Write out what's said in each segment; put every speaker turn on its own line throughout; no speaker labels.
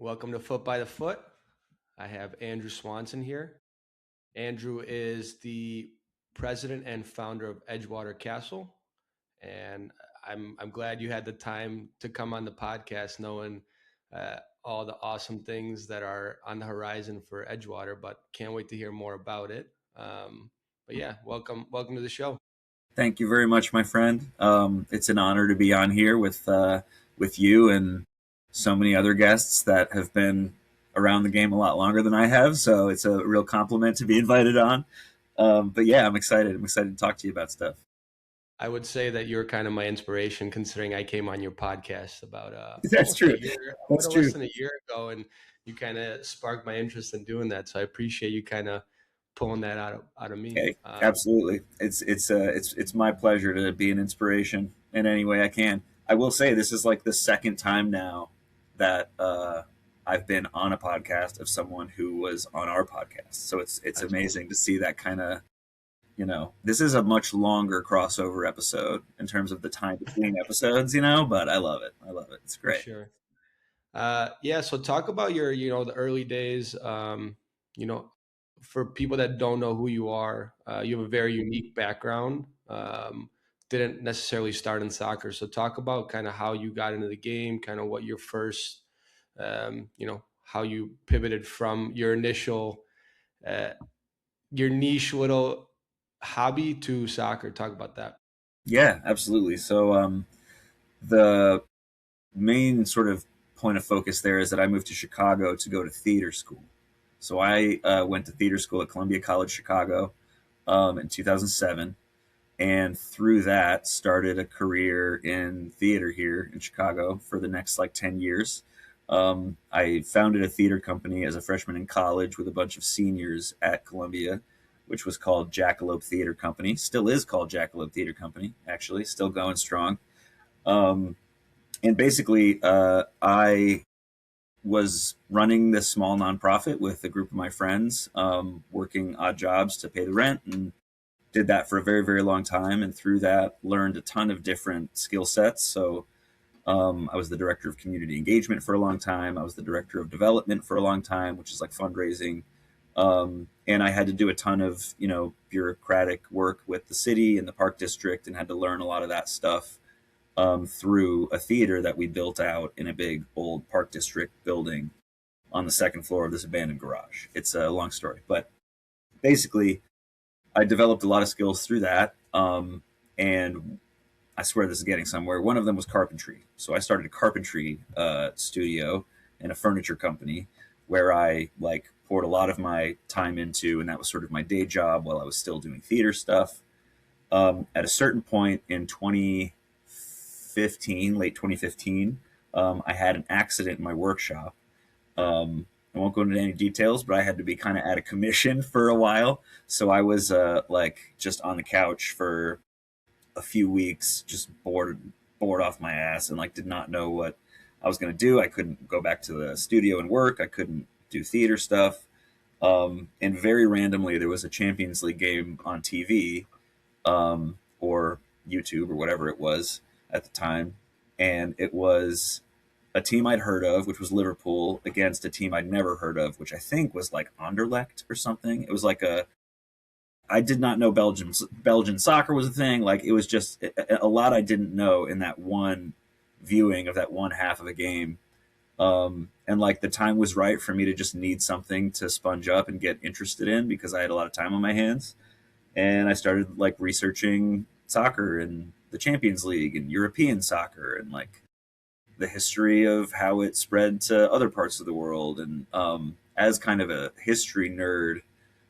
Welcome to Foot by the Foot. I have Andrew Swanson here. Andrew is the president and founder of Edgewater Castle, and I'm glad you had the time to come on the podcast, knowing all the awesome things that are on the horizon for Edgewater. But can't wait to hear more about it. But yeah, welcome to the show.
Thank you very much, my friend. It's an honor to be on here with you and so many other guests that have been around the game a lot longer than I have. So it's a real compliment to be invited on. But yeah, I'm excited. I'm excited to talk to you about stuff.
I would say that you're kind of my inspiration, considering I came on your podcast about
That's
almost a
true.
year, a
That's
little less
true.
than a year ago, and you kind of sparked my interest in doing that. So I appreciate you kind of pulling that out of me.
Okay, absolutely. It's my pleasure to be an inspiration in any way I can. I will say this is like the second time now that I've been on a podcast of someone who was on our podcast. So it's
That's cool.
amazing to see that kind of, this is a much longer crossover episode in terms of the time between episodes, but I love it. I love it. It's
For
great.
sure. Yeah. So talk about your, the early days. You know, for people that don't know who you are, you have a very unique background. Didn't necessarily start in soccer. So talk about kind of how you got into the game, kind of what your first, how you pivoted from uh, your niche little hobby to soccer. Talk about that.
Yeah, absolutely. So the main sort of point of focus there is that I moved to Chicago to go to theater school. So I went to theater school at Columbia College Chicago in 2007, and through that started a career in theater here in Chicago for the next like 10 years. I founded a theater company as a freshman in college with a bunch of seniors at Columbia, which was called Jackalope Theater Company. Still is called Jackalope Theater Company, actually, still going strong. Um, and basically, I was running this small nonprofit with a group of my friends, working odd jobs to pay the rent, and did that for a very, very long time. And through that, learned a ton of different skill sets. So I was the director of community engagement for a long time. I was the director of development for a long time, which is like fundraising. And I had to do a ton of, bureaucratic work with the city and the park district, and had to learn a lot of that stuff through a theater that we built out in a big old park district building on the second floor of this abandoned garage. It's a long story, but basically, I developed a lot of skills through that. And I swear this is getting somewhere. One of them was carpentry. So I started a carpentry studio and a furniture company where I like poured a lot of my time into, and that was sort of my day job while I was still doing theater stuff. At a certain point in 2015, late 2015, I had an accident in my workshop. I won't go into any details, but I had to be kind of out of commission for a while. So I was like just on the couch for a few weeks, just bored off my ass, and like did not know what I was going to do. I couldn't go back to the studio and work. I couldn't do theater stuff. And very randomly, there was a Champions League game on TV, or YouTube or whatever it was at the time, and it was a team I'd heard of, which was Liverpool, against a team I'd never heard of, which I think was like Anderlecht or something. It was like I did not know Belgian soccer was a thing. Like it was just a lot I didn't know in that one viewing of that one half of a game. And like the time was right for me to just need something to sponge up and get interested in because I had a lot of time on my hands. And I started like researching soccer and the Champions League and European soccer and like the history of how it spread to other parts of the world. And as kind of a history nerd,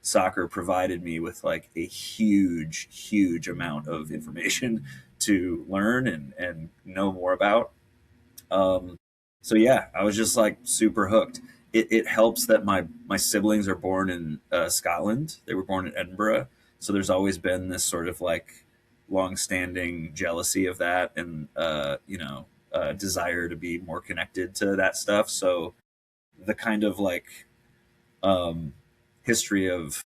soccer provided me with like a huge, huge amount of information to learn and know more about. Um, so yeah, I was just like super hooked. It helps that my siblings are born in Scotland. They were born in Edinburgh, so there's always been this sort of like long-standing jealousy of that, and desire to be more connected to that stuff. So the kind of like um, history of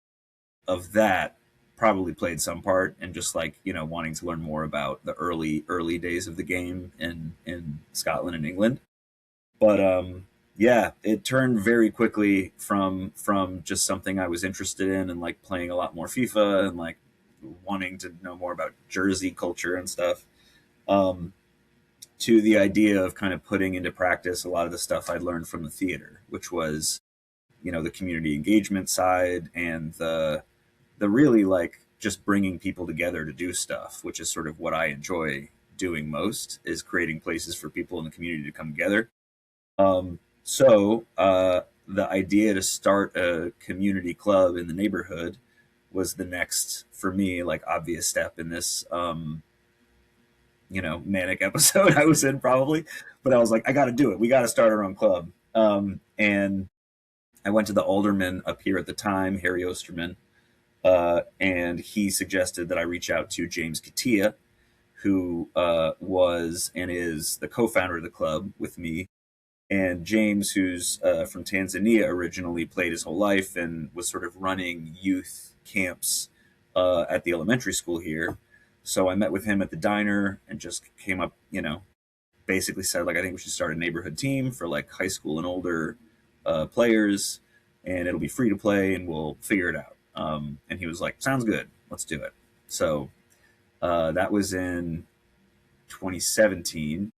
that probably played some part in just like wanting to learn more about the early days of the game in Scotland and England. But Yeah, it turned very quickly from just something I was interested in and like playing a lot more FIFA and like wanting to know more about Jersey culture and stuff, um, to the idea of kind of putting into practice a lot of the stuff I'd learned from the theater, which was, the community engagement side and the really like just bringing people together to do stuff, which is sort of what I enjoy doing most, is creating places for people in the community to come together. So the idea to start a community club in the neighborhood was the next, for me, like obvious step in this, manic episode I was in probably. But I was like, I got to do it. We got to start our own club. And I went to the alderman up here at the time, Harry Osterman, and he suggested that I reach out to James Katia, who was and is the co-founder of the club with me. And James, who's from Tanzania originally, played his whole life and was sort of running youth camps at the elementary school here. So I met with him at the diner and just came up, basically said, like, I think we should start a neighborhood team for like high school and older players, and it'll be free to play, and we'll figure it out. And he was like, sounds good, let's do it. So that was in 2017,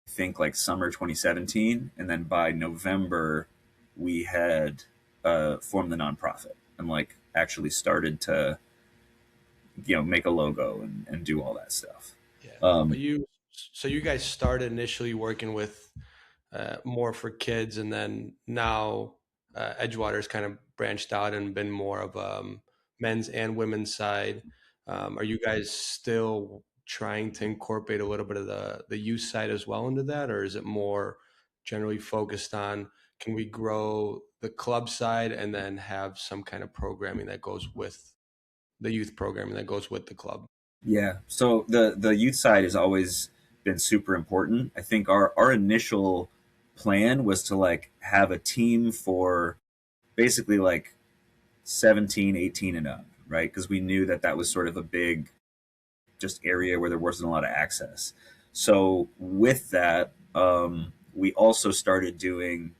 I think like summer 2017. And then by November, we had formed the nonprofit and like actually started to, make a logo and do all that stuff.
Yeah.
Um,
So you guys started initially working with more for kids, and then now Edgewater's kind of branched out and been more of men's and women's side. Are you guys still trying to incorporate a little bit of the youth side as well into that, or is it more generally focused on can we grow the club side and then have some kind of programming that goes with the youth programming that goes with the club?
yeah. So the youth side has always been super important. I think our initial plan was to like have a team for basically like 17, 18 and up, right? Because we knew that that was sort of a big just area where there wasn't a lot of access. So with that, we also started doing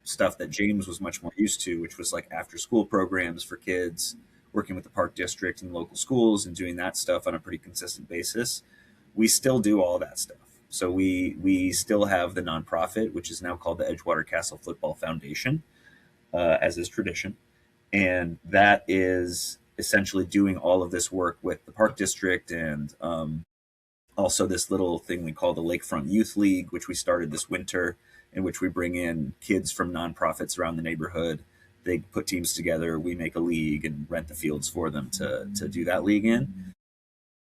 stuff that James was much more used to, which was like after school programs for kids, working with the park district and local schools and doing that stuff on a pretty consistent basis. We still do all that stuff. So we still have the nonprofit, which is now called the Edgewater Castle Football Foundation, as is tradition, and that is essentially doing all of this work with the park district and also this little thing we call the Lakefront Youth League, which we started this winter, in which we bring in kids from nonprofits around the neighborhood. They put teams together, we make a league and rent the fields for them to do that league in.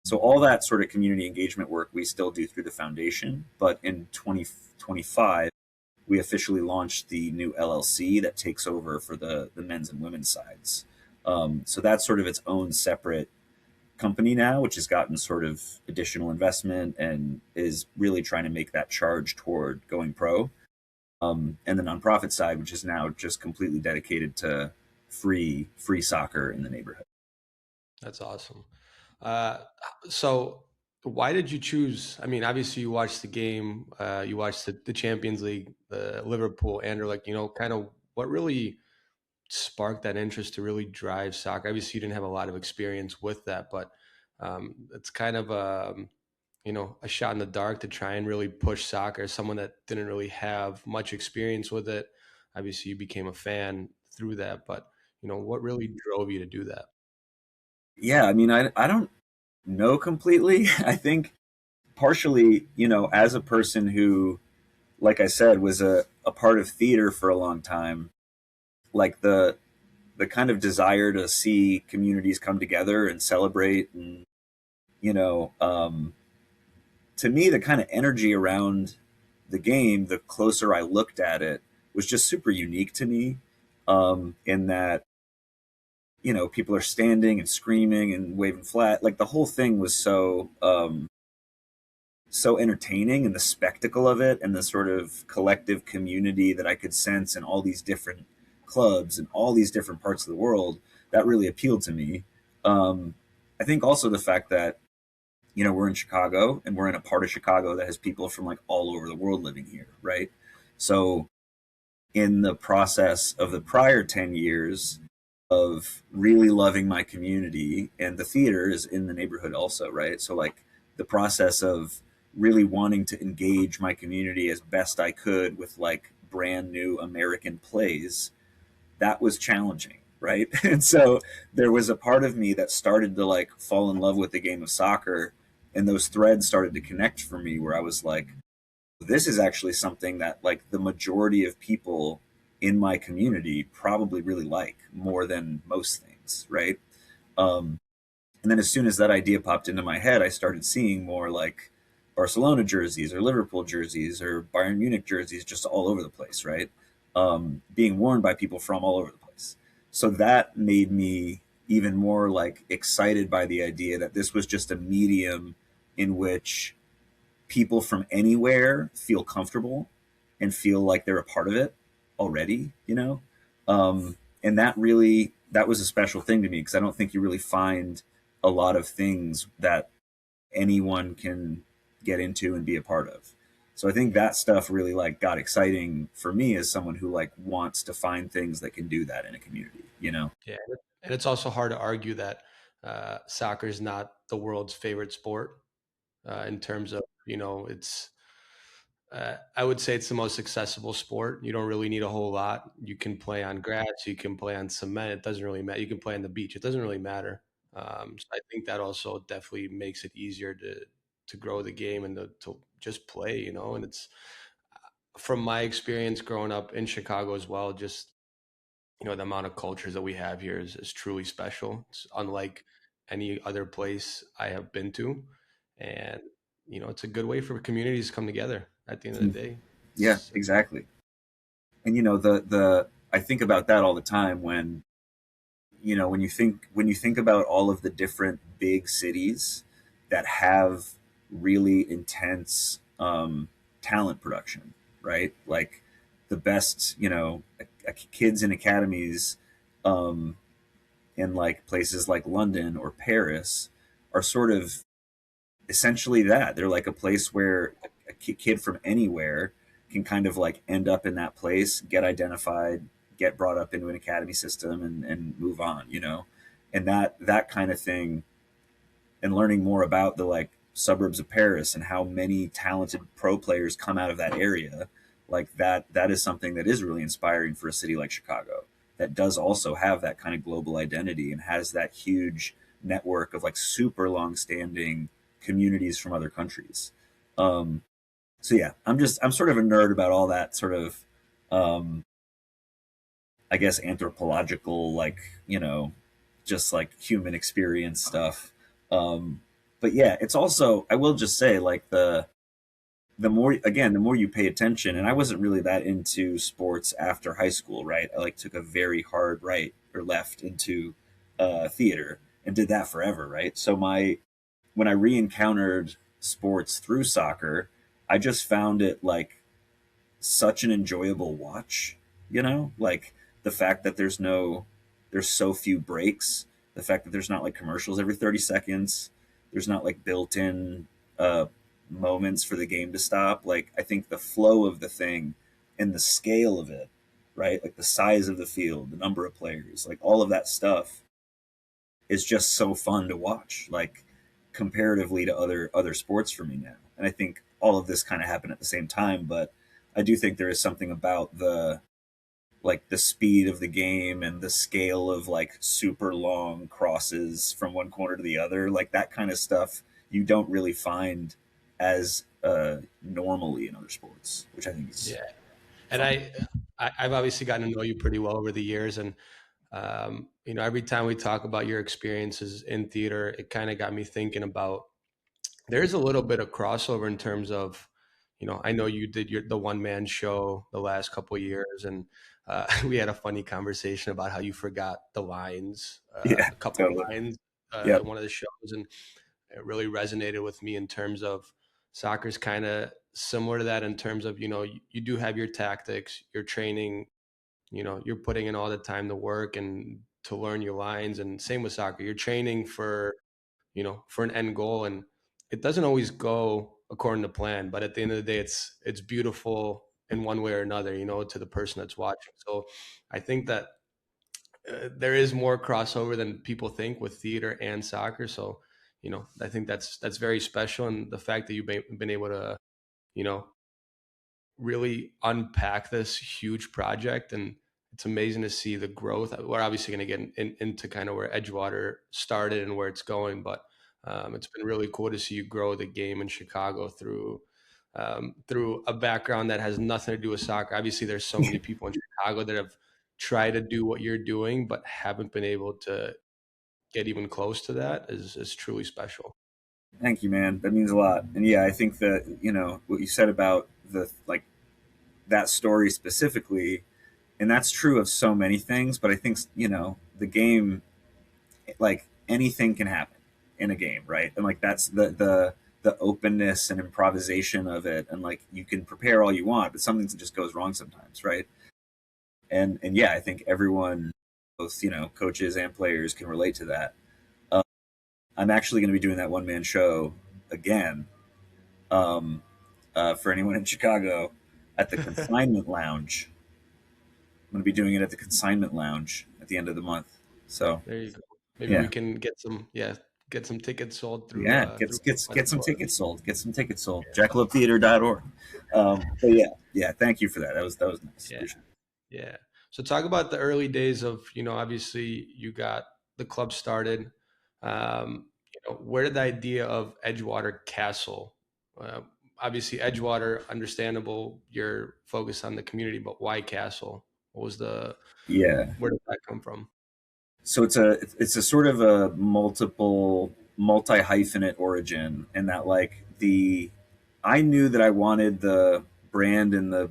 So all that sort of community engagement work we still do through the foundation. But in 2025, we officially launched the new LLC that takes over for the men's and women's sides. So that's sort of its own separate company now, which has gotten sort of additional investment and is really trying to make that charge toward going pro. And the nonprofit side, which is now just completely dedicated to free soccer in the neighborhood.
That's awesome. Uh, so why did you choose? I mean, obviously you watched the game, you watched the Champions League, the Liverpool, and you're like, kind of what really sparked that interest to really drive soccer? Obviously, you didn't have a lot of experience with that, but it's kind of a shot in the dark to try and really push soccer. Someone that didn't really have much experience with it. Obviously, you became a fan through that, but what really drove you to do that?
Yeah, I mean, I don't know completely. I think partially, as a person who, like I said, was a part of theater for a long time, like the kind of desire to see communities come together and celebrate and you know um, to me the kind of energy around the game, the closer I looked at it, was just super unique to me, in that people are standing and screaming and waving flat, like the whole thing was so entertaining, and the spectacle of it and the sort of collective community that I could sense in all these different clubs and all these different parts of the world, that really appealed to me. Um, I think also the fact that we're in Chicago and we're in a part of Chicago that has people from like all over the world living here, right? So in the process of the prior 10 years of really loving my community, and the theater is in the neighborhood also, right? So like the process of really wanting to engage my community as best I could with like brand new American plays, that was challenging, right? And so there was a part of me that started to like fall in love with the game of soccer, and those threads started to connect for me where I was like, this is actually something that like the majority of people in my community probably really like more than most things, right? um, and then as soon as that idea popped into my head, I started seeing more like Barcelona jerseys or Liverpool jerseys or Bayern Munich jerseys just all over the place, right? Being worn by people from all over the place. So that made me even more like excited by the idea that this was just a medium in which people from anywhere feel comfortable and feel like they're a part of it already, you know? And that was a special thing to me because I don't think you really find a lot of things that anyone can get into and be a part of. So I think that stuff really like got exciting for me as someone who like wants to find things that can do that in a community, you know?
Yeah, and it's also hard to argue that soccer is not the world's favorite sport in terms of it's. I would say it's the most accessible sport. You don't really need a whole lot. You can play on grass, you can play on cement. It doesn't really matter. You can play on the beach. It doesn't really matter. So I think that also definitely makes it easier to grow the game and to just play. And it's from my experience growing up in Chicago as well. Just the amount of cultures that we have here is truly special. It's unlike any other place I have been to, and it's a good way for communities to come together at the end of the day.
Yeah, exactly. And you know, the I think about that all the time when when you think about all of the different big cities that have really intense talent production, right? Like the best, kids in academies um, in like places like London or Paris are sort of essentially that. They're like a place where a kid from anywhere can kind of like end up in that place, get identified, get brought up into an academy system, and move on, you know? And that kind of thing, and learning more about the like suburbs of Paris and how many talented pro players come out of that area, like that is something that is really inspiring for a city like Chicago that does also have that kind of global identity and has that huge network of like super long standing communities from other countries. Um, so yeah, I'm sort of a nerd about all that sort of um, I guess anthropological, like, just like human experience stuff. Um, but yeah, it's also, I will just say, like, the more, again, the more you pay attention, and I wasn't really that into sports after high school, right? I like took a very hard right or left into theater and did that forever, right? So when I re-encountered sports through soccer, I just found it like such an enjoyable watch, like the fact that there's so few breaks, the fact that there's not like commercials every 30 seconds, there's not like built-in uh, moments for the game to stop. Like I think the flow of the thing and the scale of it, right? Like the size of the field, the number of players, like all of that stuff is just so fun to watch, like comparatively to other sports for me now. And I think all of this kind of happened at the same time, but I do think there is something about the speed of the game and the scale of like super long crosses from one corner to the other, like that kind of stuff you don't really find as normally in other sports, which I think is
Yeah, and
fun.
I've obviously gotten to know you pretty well over the years, and every time we talk about your experiences in theater, it kind of got me thinking about there's a little bit of crossover in terms of, I know you did the one man show the last couple of years, and we had a funny conversation about how you forgot the lines,
Yeah,
a couple
totally.
lines in
Yep.
one of the shows, and it really resonated with me in terms of soccer's kind of similar to that in terms of you do have your tactics, your training, you're putting in all the time to work and to learn your lines, and same with soccer, you're training for an end goal, and it doesn't always go according to plan, but at the end of the day it's beautiful in one way or another, to the person that's watching. So I think that there is more crossover than people think with theater and soccer. So, I think that's very special, and the fact that you've been able to, you know, really unpack this huge project, and it's amazing to see the growth. We're obviously going to get into kind of where Edgewater started and where it's going, but it's been really cool to see you grow the game in Chicago through a background that has nothing to do with soccer. Obviously, there's so many people in Chicago that have tried to do what you're doing, but haven't been able to get even close to that. Is truly special.
Thank you, man. That means a lot. And yeah, I think that, what you said about the like that story specifically, and that's true of so many things, but I think, the game, like anything can happen in a game, right? And like that's the openness and improvisation of it, and like you can prepare all you want, but something just goes wrong sometimes, right? And yeah, I think everyone, both coaches and players, can relate to that. Um, I'm actually going to be doing that one man show again, um, for anyone in Chicago, at the Consignment Lounge. I'm going to be doing it at the Consignment Lounge at the end of the month. So
There you go. Maybe we
yeah,
can get some tickets sold through
yeah,
through
get some
Edgewater.
tickets sold. Get some tickets sold.
Yeah.
jackaloptheater.org. But yeah, yeah. Thank you for that. That was nice.
Yeah.
Appreciate
Yeah. So talk about the early days of, obviously you got the club started. Where did the idea of Edgewater Castle? Uh, Obviously Edgewater, understandable, you're focused on the community, but why Castle? What was the,
it. Yeah.
where did that come from?
So it's a sort of a multi hyphenate origin, and that like the I knew that I wanted the brand and the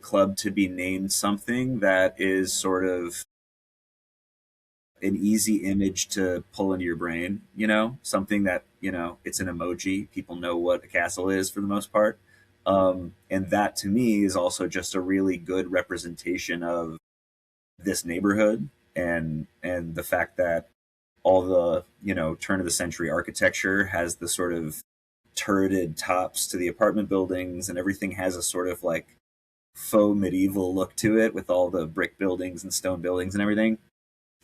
club to be named something that is sort of an easy image to pull into your brain, something that, it's an emoji. People know what a castle is for the most part. And that to me is also just a really good representation of this neighborhood, and the fact that all the, turn of the century architecture has the sort of turreted tops to the apartment buildings, and everything has a sort of like faux medieval look to it with all the brick buildings and stone buildings and everything.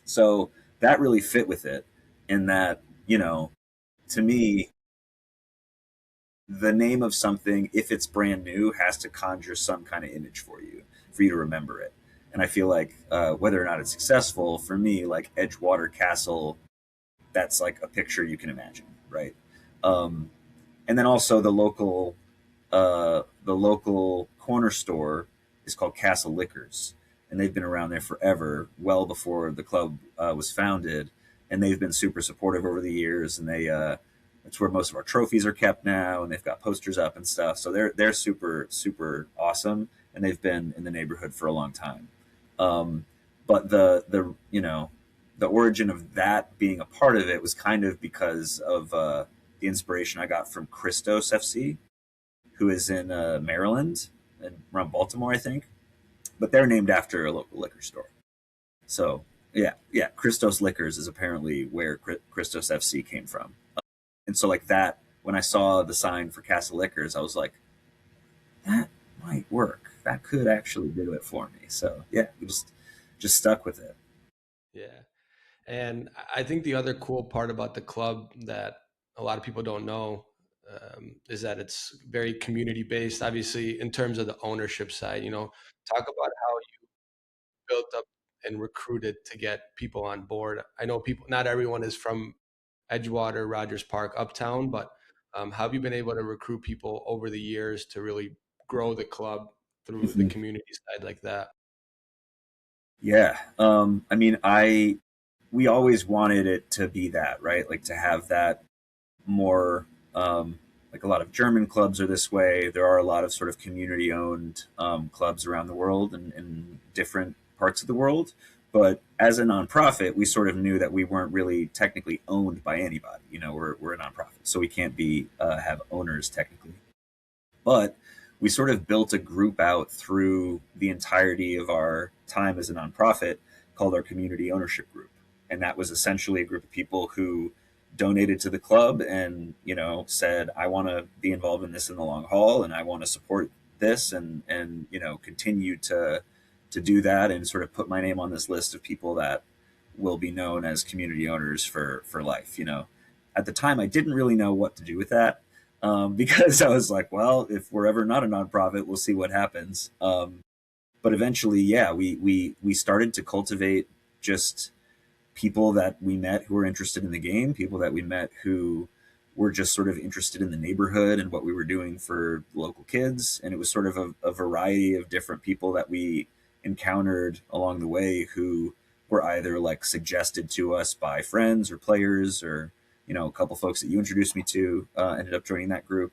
So that really fit with it. In that, to me, the name of something, if it's brand new, has to conjure some kind of image for you to remember it. And I feel like, whether or not it's successful, for me, like Edgewater Castle, that's like a picture you can imagine, right? Um, and then also the local corner store is called Castle Liquors, and they've been around there forever, well before the club was founded, and they've been super supportive over the years. And that's where most of our trophies are kept now, and they've got posters up and stuff. So they're super super awesome, and they've been in the neighborhood for a long time. Um, but the origin of that being a part of it was kind of because of the inspiration I got from Christos FC, who is in Maryland and around Baltimore, I think. But they're named after a local liquor store. So yeah, yeah, Christos Liquors is apparently where Christos FC came from. And so like that, when I saw the sign for Castle Liquors, I was like, that might work. That could actually do it for me. So yeah, we just stuck with it.
Yeah. And I think the other cool part about the club that a lot of people don't know, is that it's very community based. Obviously, in terms of the ownership side, talk about how you built up and recruited to get people on board. I know people, not everyone is from Edgewater, Rogers Park, Uptown, but how have you been able to recruit people over the years to really grow the club through the
Mhm.
community side like that?
Yeah. I mean, we always wanted it to be that, right? Like to have that more, like a lot of German clubs are this way. There are a lot of sort of community owned clubs around the world and in different parts of the world. But as a nonprofit, we sort of knew that we weren't really technically owned by anybody. We're a nonprofit, so we can't be have owners technically. But we sort of built a group out through the entirety of our time as a nonprofit called our community ownership group. And that was essentially a group of people who donated to the club and, said, I want to be involved in this in the long haul, and I want to support this and continue to do that and sort of put my name on this list of people that will be known as community owners for life. At the time, I didn't really know what to do with that, because I was like, well, if we're ever not a nonprofit, we'll see what happens. But eventually, yeah, we started to cultivate just people that we met who were interested in the game, people that we met who were just sort of interested in the neighborhood and what we were doing for local kids. And it was sort of a variety of different people that we encountered along the way who were either like suggested to us by friends or players, or a couple folks that you introduced me to ended up joining that group.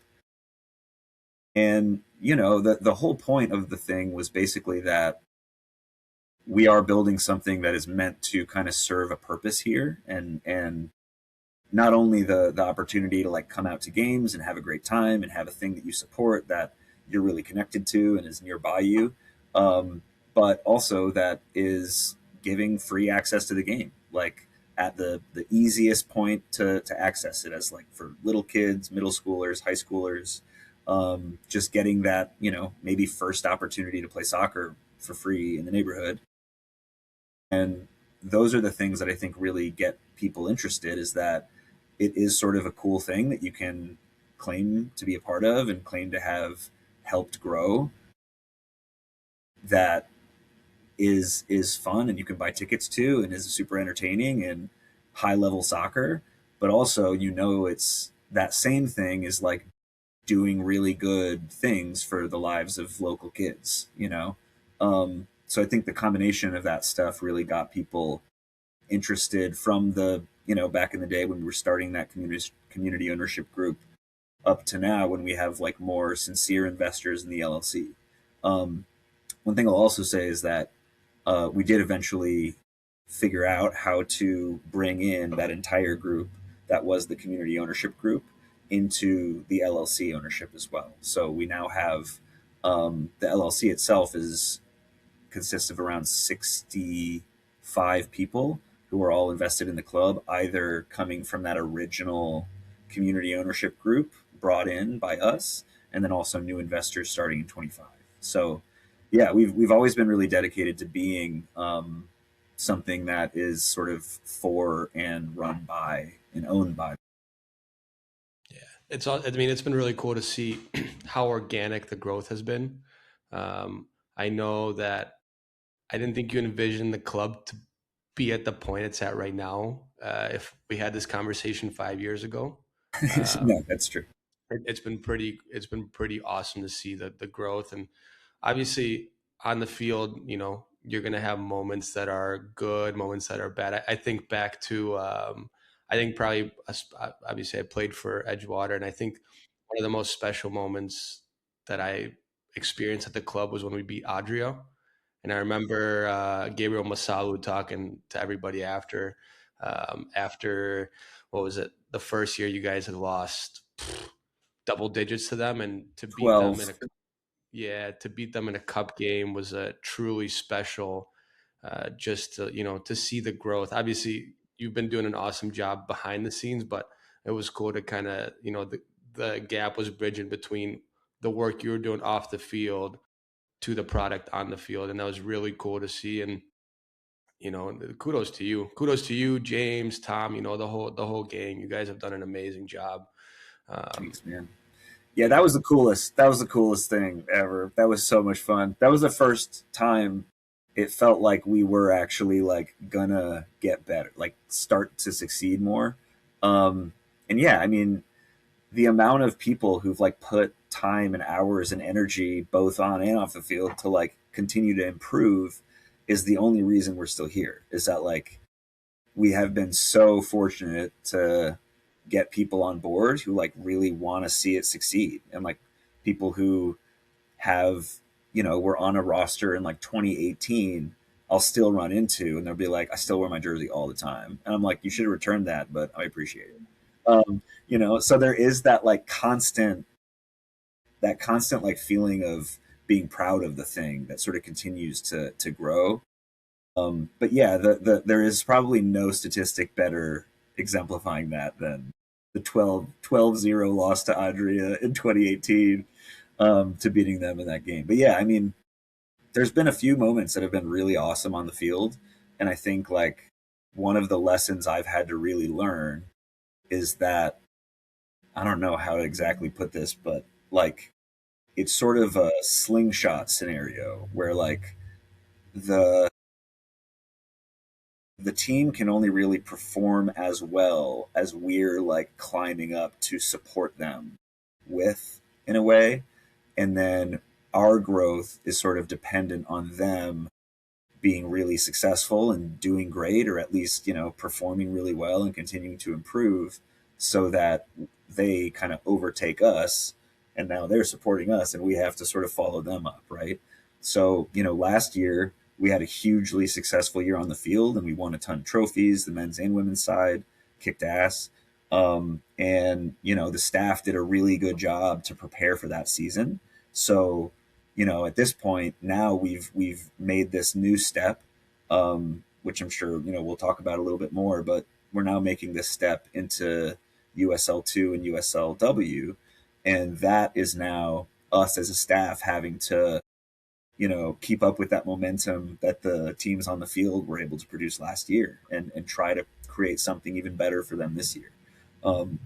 And the whole point of the thing was basically that we are building something that is meant to kind of serve a purpose here, and not only the opportunity to like come out to games and have a great time and have a thing that you support that you're really connected to and is nearby you, but also that is giving free access to the game, like at the easiest point to access it, as like for little kids, middle schoolers, high schoolers, just getting that maybe first opportunity to play soccer for free in the neighborhood. And those are the things that I think really get people interested, is that it is sort of a cool thing that you can claim to be a part of and claim to have helped grow, that is fun and you can buy tickets to and is super entertaining and high level soccer. But also, it's that same thing is like doing really good things for the lives of local kids. So I think the combination of that stuff really got people interested from back in the day when we were starting that community ownership group, up to now when we have like more sincere investors in the LLC. One thing I'll also say is that we did eventually figure out how to bring in that entire group that was the community ownership group into the LLC ownership as well. So we now have the LLC itself consists of around 65 people who are all invested in the club, either coming from that original community ownership group brought in by us, and then also new investors starting in 25. So yeah, we've always been really dedicated to being something that is sort of for and run by and owned by.
Yeah, it's all. I mean, it's been really cool to see how organic the growth has been. I know that I didn't think you envisioned the club to be at the point it's at right now. If we had this conversation 5 years ago,
No,
um,
that's true.
it's been pretty. It's been pretty awesome to see the growth, and obviously on the field, you're gonna have moments that are good, moments that are bad. I think back to, I think probably obviously I played for Edgewater, and I think one of the most special moments that I experienced at the club was when we beat Adria. And I remember Gabriel Masalu talking to everybody after what was it, the first year you guys had lost double digits to them, and to beat them
12.
to beat them in a cup game was a truly special. Just to to see the growth. Obviously, you've been doing an awesome job behind the scenes, but it was cool to kind of the gap was bridging between the work you were doing off the field to the product on the field, and that was really cool to see. And kudos to you, James, Tom. The whole gang. You guys have done an amazing job. Um,
Thanks, man. Yeah, that was the coolest. That was the coolest thing ever. That was so much fun. That was the first time it felt like we were actually like gonna get better, like start to succeed more. And yeah, I mean, the amount of people who've like put time and hours and energy both on and off the field to like continue to improve is the only reason we're still here. Is that like we have been so fortunate to get people on board who like really want to see it succeed, and like people who have were on a roster in like 2018, I'll still run into, and they'll be like, I still wear my jersey all the time, and I'm like, you should have returned that, but I appreciate it. So there is that constant like feeling of being proud of the thing that sort of continues to grow. But yeah, there is probably no statistic better exemplifying that than the 12-0 loss to Adria in 2018. to beating them in that game. But yeah, I mean, there's been a few moments that have been really awesome on the field, and I think like one of the lessons I've had to really learn is that I don't know how to exactly put this, but like it's sort of a slingshot scenario where like the the team can only really perform as well as we're like climbing up to support them with in a way, and then our growth is sort of dependent on them being really successful and doing great, or at least, performing really well and continuing to improve so that they kind of overtake us, and now they're supporting us and we have to sort of follow them up, right? So, last year we had a hugely successful year on the field and we won a ton of trophies, the men's and women's side kicked ass. And, the staff did a really good job to prepare for that season. So, at this point now we've made this new step, which I'm sure we'll talk about a little bit more. But we're now making this step into USL2 and USLW, and that is now us as a staff having to keep up with that momentum that the teams on the field were able to produce last year, and try to create something even better for them this year. Um,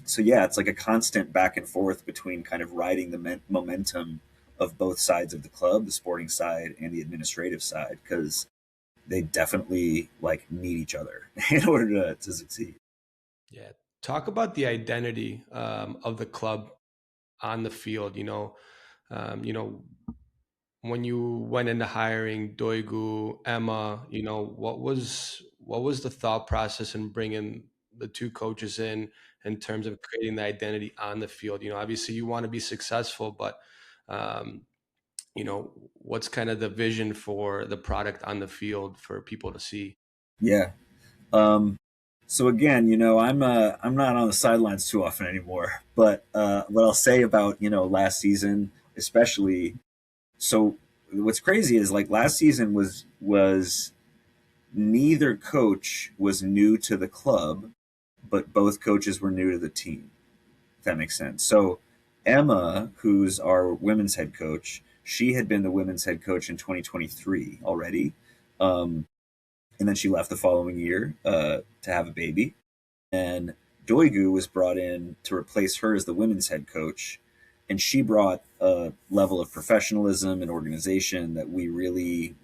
so yeah, it's like a constant back and forth between kind of riding the momentum of both sides of the club, the sporting side and the administrative side, because they definitely like need each other in order to succeed.
Yeah. Talk about the identity of the club on the field. When you went into hiring Doigu, Emma, what was the thought process in bringing the two coaches in terms of creating the identity on the field? Obviously you want to be successful, but um, what's kind of the vision for the product on the field for people to see?
Yeah. Um, so again, I'm not on the sidelines too often anymore, but what I'll say about last season, especially. So what's crazy is like last season was neither coach was new to the club, but both coaches were new to the team. If that makes sense. So Emma, who's our women's head coach, she had been the women's head coach in 2023 already, um, and then she left the following year to have a baby. And Doigu was brought in to replace her as the women's head coach, and she brought a level of professionalism and organization that we really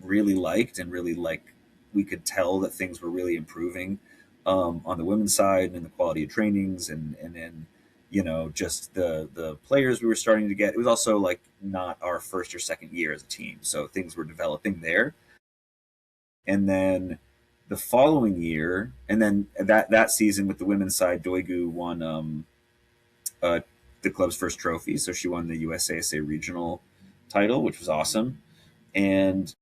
really liked, and really like we could tell that things were really improving, on the women's side, and the quality of trainings, and then just the players we were starting to get. It was also like not our first or second year as a team, so things were developing there. And then the following year, and then that season with the women's side, Doigu won uh, the club's first trophy, so she won the USASA regional title, which was awesome. And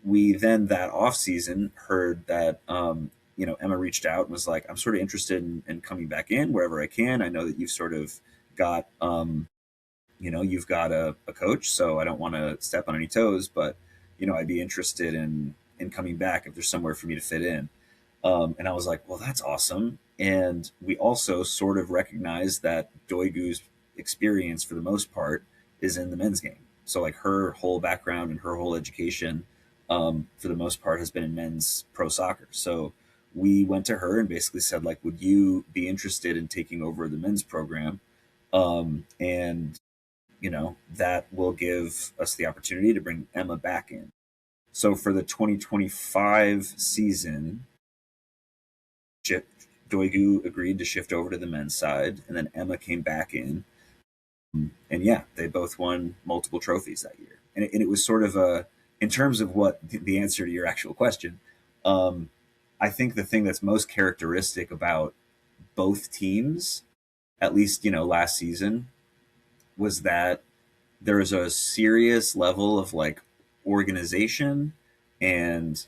we then that off season heard that Emma reached out and was like, I'm sort of interested in coming back in wherever I can. I know that you've sort of got you've got a coach, so I don't want to step on any toes, but I'd be interested in coming back if there's somewhere for me to fit in. And I was like, well, that's awesome. And we also sort of recognize that Doigu's experience, for the most part, is in the men's game. So, like, her whole background and her whole education, for the most part, has been in men's pro soccer. So, we went to her and basically said, like, would you be interested in taking over the men's program? And, that will give us the opportunity to bring Emma back in. So, for the 2025 season, Doigu agreed to shift over to the men's side, and then Emma came back in. And yeah, they both won multiple trophies that year. And it was sort of in terms of what the answer to your actual question, um, I think the thing that's most characteristic about both teams, at least, last season, was that there's a serious level of like organization, and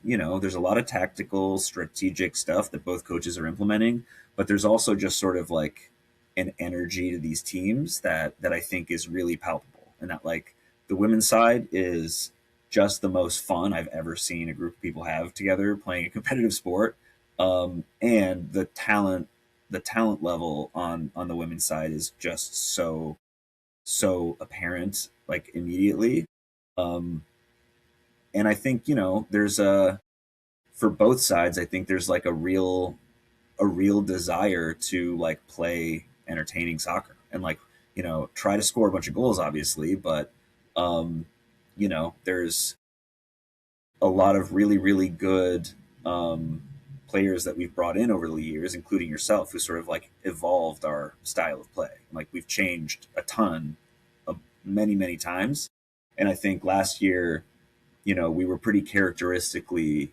there's a lot of tactical strategic stuff that both coaches are implementing, but there's also just sort of like an energy to these teams that I think is really palpable, and that like the women's side is just the most fun I've ever seen a group of people have together playing a competitive sport. And the talent level on the women's side is just so so apparent like immediately. Um, and I think, you know, there's a for both sides, I think there's like a real desire to like play entertaining soccer and like, you know, try to score a bunch of goals, obviously, but um, you know, there's a lot of really, really good um, players that we've brought in over the years, including yourself, who sort of like evolved our style of play. Like we've changed a ton of many, many times. And I think last year, you know, we were pretty characteristically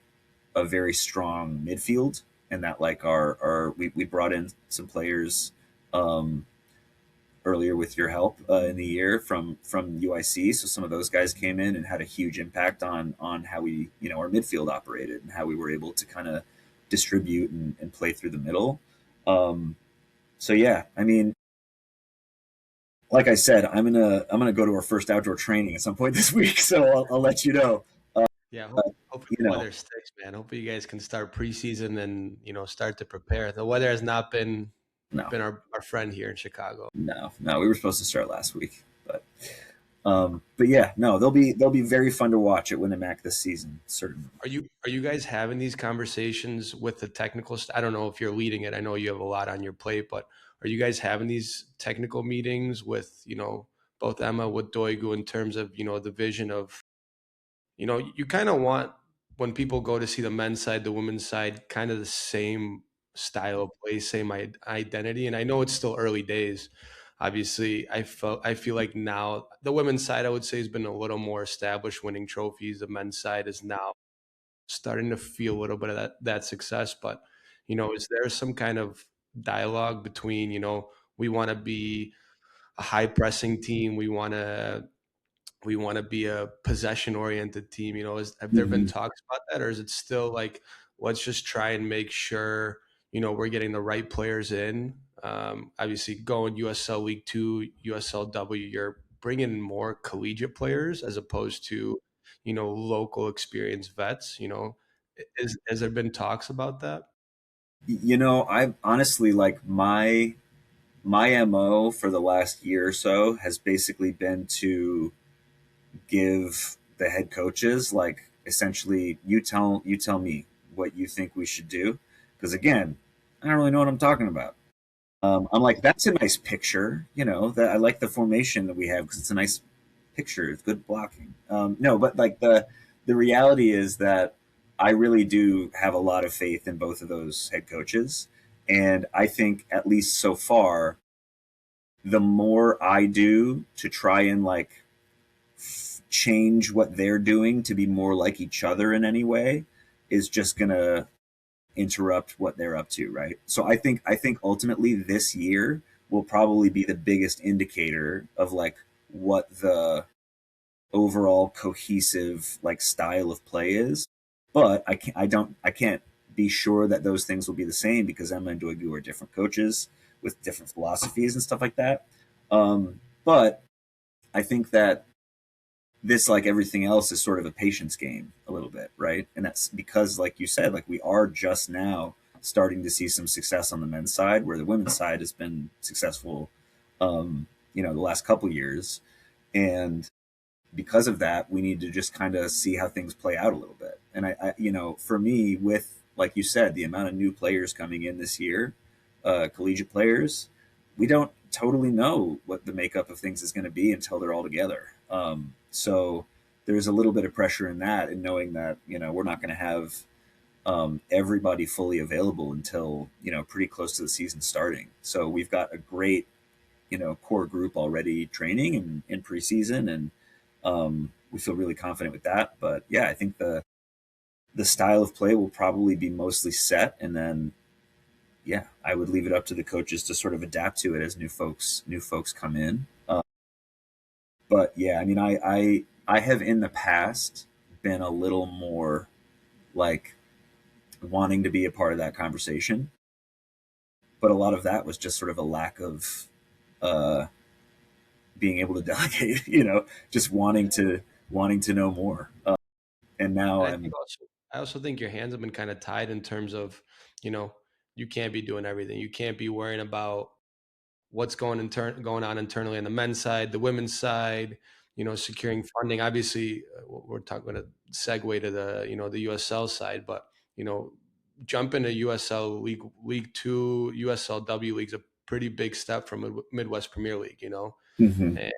a very strong midfield, and that like our we brought in some players um, earlier with your help in the year from UIC. So some of those guys came in and had a huge impact on how we, you know, our midfield operated and how we were able to kind of distribute and play through the middle. Um, so yeah, I mean, like I said, I'm gonna go to our first outdoor training at some point this week, so I'll let you know.
Yeah, hopefully
You
the
know,
weather sticks, man. Hopefully you guys can start preseason and start to prepare. The weather has not
no,
been our friend here in Chicago.
no, we were supposed to start last week, but yeah, no, they'll be very fun to watch at Winnemac this season, certainly.
Are you guys having these conversations with the technical I don't know if you're leading it. I know you have a lot on your plate, but are you guys having these technical meetings with, both Emma with Doigu in terms of, the vision of, you kind of want when people go to see the men's side, the women's side, kind of the same style of play, same identity. And I know it's still early days. Obviously, I feel like now the women's side, I would say, has been a little more established, winning trophies. The men's side is now starting to feel a little bit of that success. But is there some kind of dialogue between we want to be a high pressing team, we want to be a possession oriented team? Have there been
Mhm.
talks about that, or is it still like let's just try and make sure we're getting the right players in? Obviously, going USL League Two, USLW, you're bringing in more collegiate players as opposed to local experienced vets. Has there been talks about that?
You know, I honestly like my MO for the last year or so has basically been to give the head coaches like essentially you tell me what you think we should do, because again, I don't really know what I'm talking about. I'm like, that's a nice picture, you know, that I like the formation that we have because it's a nice picture. It's good blocking. No, but like the reality is that I really do have a lot of faith in both of those head coaches, and I think at least so far, the more I do to try and like change what they're doing to be more like each other in any way is just gonna interrupt what they're up to, right? So I think ultimately this year will probably be the biggest indicator of like what the overall cohesive like style of play is. But I can't be sure that those things will be the same because Emma and Doigu are different coaches with different philosophies and stuff like that. But I think that this, like everything else, is sort of a patience game a little bit, right? And that's because, like you said, like we are just now starting to see some success on the men's side, where the women's side has been successful, you know, the last couple years. And because of that, we need to just kind of see how things play out a little bit. And you know, for me, with like you said, the amount of new players coming in this year, collegiate players, we don't totally know what the makeup of things is going to be until they're all together. So there's a little bit of pressure in that, and knowing that you know we're not going to have everybody fully available until you know pretty close to the season starting. So we've got a great you know core group already training and in preseason, and we feel really confident with that. But yeah, I think the style of play will probably be mostly set, and then yeah, I would leave it up to the coaches to sort of adapt to it as new folks come in. But yeah, I mean, I have in the past been a little more like wanting to be a part of that conversation, but a lot of that was just sort of a lack of uh, being able to delegate. You know, just wanting to know more. And now
And I think
I'm
I also think your hands have been kind of tied in terms of, you know, you can't be doing everything. You can't be worrying about what's going on internally on the men's side, the women's side, securing funding. Obviously, we're talking about a segue to the USL side, but you know, jump into USL League Two, USLW league's a pretty big step from Midwest Premier League,
Hmm.
and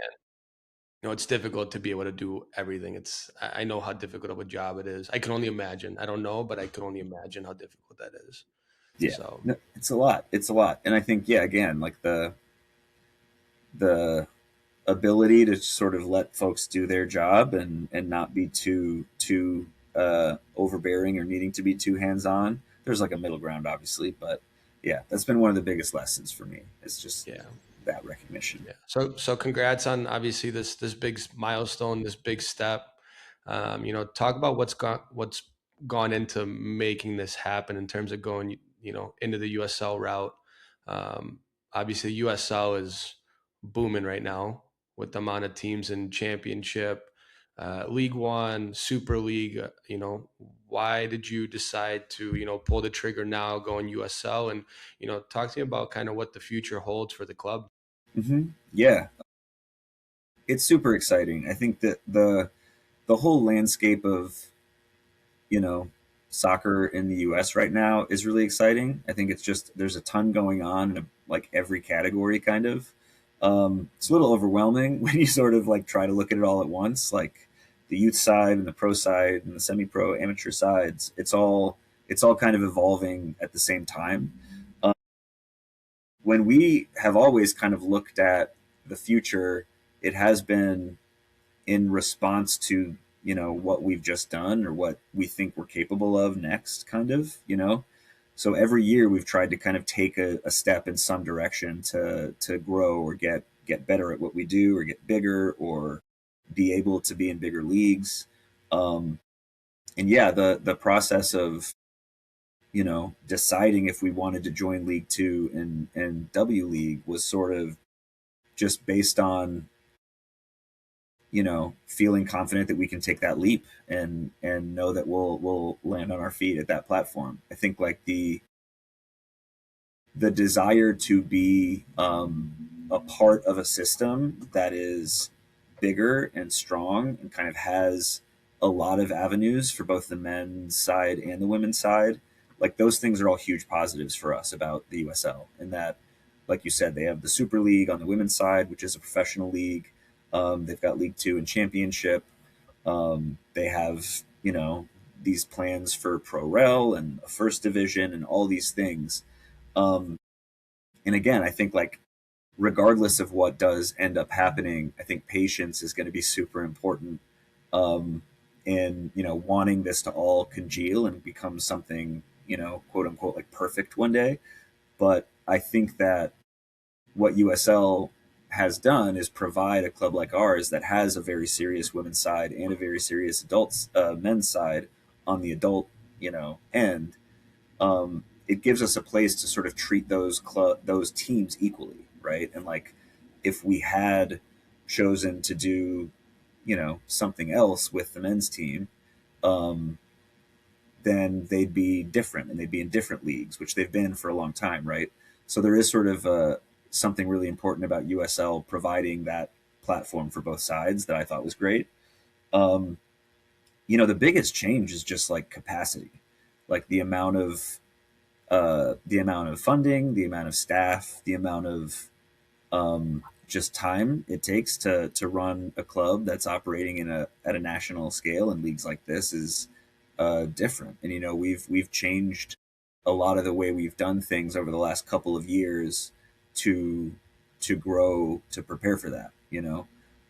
it's difficult to be able to do everything. I know how difficult of a job it is. I can only imagine. I don't know, but I can only imagine how difficult that is.
Yeah,
So
no, it's a lot. It's a lot, and I think yeah, again, like the ability to sort of let folks do their job and not be too overbearing or needing to be too hands on. There's like a middle ground, obviously, but yeah, that's been one of the biggest lessons for me. It's just
yeah.
that recognition.
Yeah. So congrats on obviously this big milestone, this big step. Talk about what's gone into making this happen in terms of going, into the USL route. Um, Obviously, USL is booming right now with the amount of teams in Championship, League One, Super League. Why did you decide to pull the trigger now, going USL, and talk to me about kind of what the future holds for the club.
Yeah, it's super exciting. I think that the whole landscape of you know soccer in the U.S. right now is really exciting. I think it's just there's a ton going on in like every category, kind of. It's a little overwhelming when you sort of like try to look at it all at once, like the youth side and the pro side and the semi-pro amateur sides. It's all kind of evolving at the same time. Um, when we have always kind of looked at the future, it has been in response to what we've just done or what we think we're capable of next, kind of. So every year we've tried to kind of take a step in some direction to grow or get better at what we do or get bigger or be able to be in bigger leagues. Um, and yeah, the process of deciding if we wanted to join League Two and W League was sort of just based on feeling confident that we can take that leap and know that we'll land on our feet at that platform. I think like the desire to be a part of a system that is bigger and strong and kind of has a lot of avenues for both the men's side and the women's side. Like those things are all huge positives for us about the USL. And that, like you said, they have the Super League on the women's side, which is a professional league. They've got League Two and Championship. They have these plans for Pro Rel and a First Division and all these things. Um, and again, I think like regardless of what does end up happening, I think patience is going to be super important. Um, and wanting this to all congeal and become something quote unquote like perfect one day. But I think that what USL has done is provide a club like ours that has a very serious women's side and a very serious adults men's side on the adult end. It gives us a place to sort of treat those teams equally, right? And like if we had chosen to do something else with the men's team, um, then they'd be different and they'd be in different leagues, which they've been for a long time, right? So there is sort of something really important about USL providing that platform for both sides that I thought was great. Um, the biggest change is just like capacity, like the amount of funding, the amount of staff, the amount of just time it takes to run a club that's operating at a national scale in leagues like this is different. And we've changed a lot of the way we've done things over the last couple of years to grow to prepare for that.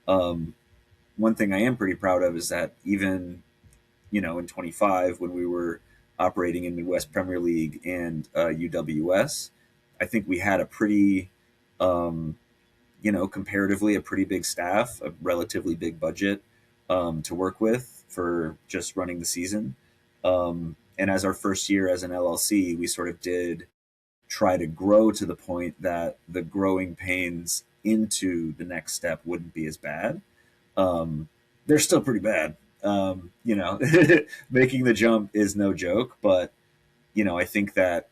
Um, one thing I am pretty proud of is that even in 25 when we were operating in Midwest Premier League and UWS, I think we had a pretty um, comparatively a pretty big staff, a relatively big budget to work with for just running the season. And as our first year as an LLC, we sort of did try to grow to the point that the growing pains into the next step wouldn't be as bad. They're still pretty bad. Making the jump is no joke, but I think that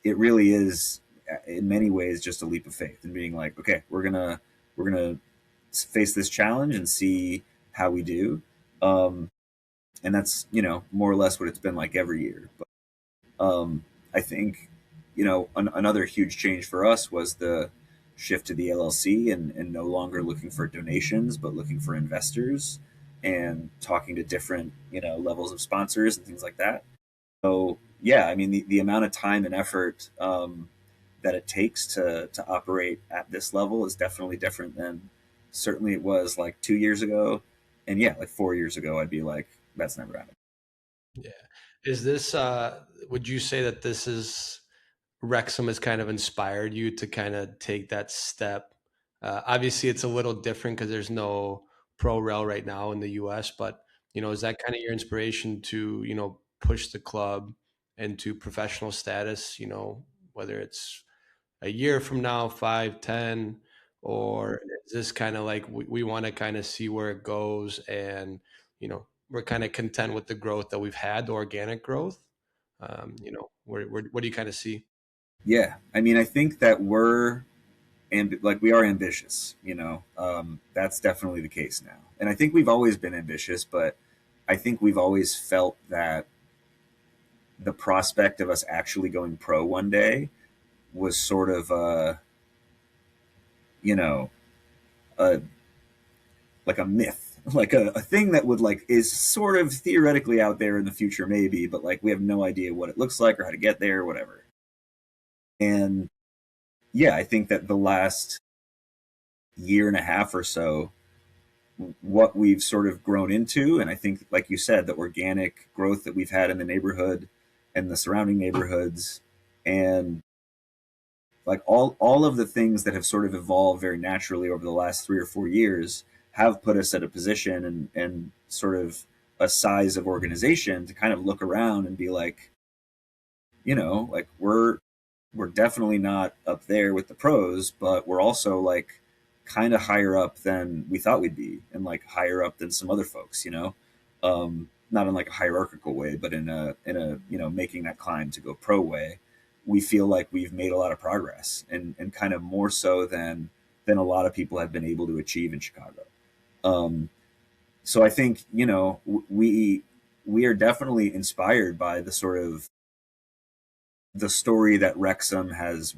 it really is. in many ways just a leap of faith and being like, okay, we're gonna face this challenge and see how we do. Um, and that's more or less what it's been like every year. But I think another huge change for us was the shift to the LLC and no longer looking for donations, but looking for investors and talking to different levels of sponsors and things like that. So yeah, I mean the amount of time and effort that it takes to operate at this level is definitely different than certainly it was like 2 years ago, and yeah, like 4 years ago, I'd be like, that's never happened.
Yeah. Is this would you say that this is Wrexham has kind of inspired you to kind of take that step? Obviously, it's a little different because there's no pro rel right now in the U.S. But is that kind of your inspiration to push the club into professional status? Whether it's a year from now, 5, 10, or is this kind of like we want to kind of see where it goes, and we're kind of content with the growth that we've had, the organic growth. What do you kind of see?
Yeah, I mean, I think that like we are ambitious. That's definitely the case now, and I think we've always been ambitious, but I think we've always felt that the prospect of us actually going pro one day was sort of you know a like a myth, like a thing that would like is sort of theoretically out there in the future, maybe, but like we have no idea what it looks like or how to get there or whatever. And yeah, I think that the last year and a half or so, what we've sort of grown into, and I think, like you said, the organic growth that we've had in the neighborhood and the surrounding neighborhoods, and like all of the things that have sort of evolved very naturally over the last 3 or 4 years have put us at a position and sort of a size of organization to kind of look around and be like, like we're definitely not up there with the pros, but we're also like kind of higher up than we thought we'd be, and like higher up than some other folks, not in like a hierarchical way, but in a making that climb to go pro way. We feel like we've made a lot of progress, and kind of more so than a lot of people have been able to achieve in Chicago. Um, so I think we are definitely inspired by the sort of the story that Wrexham has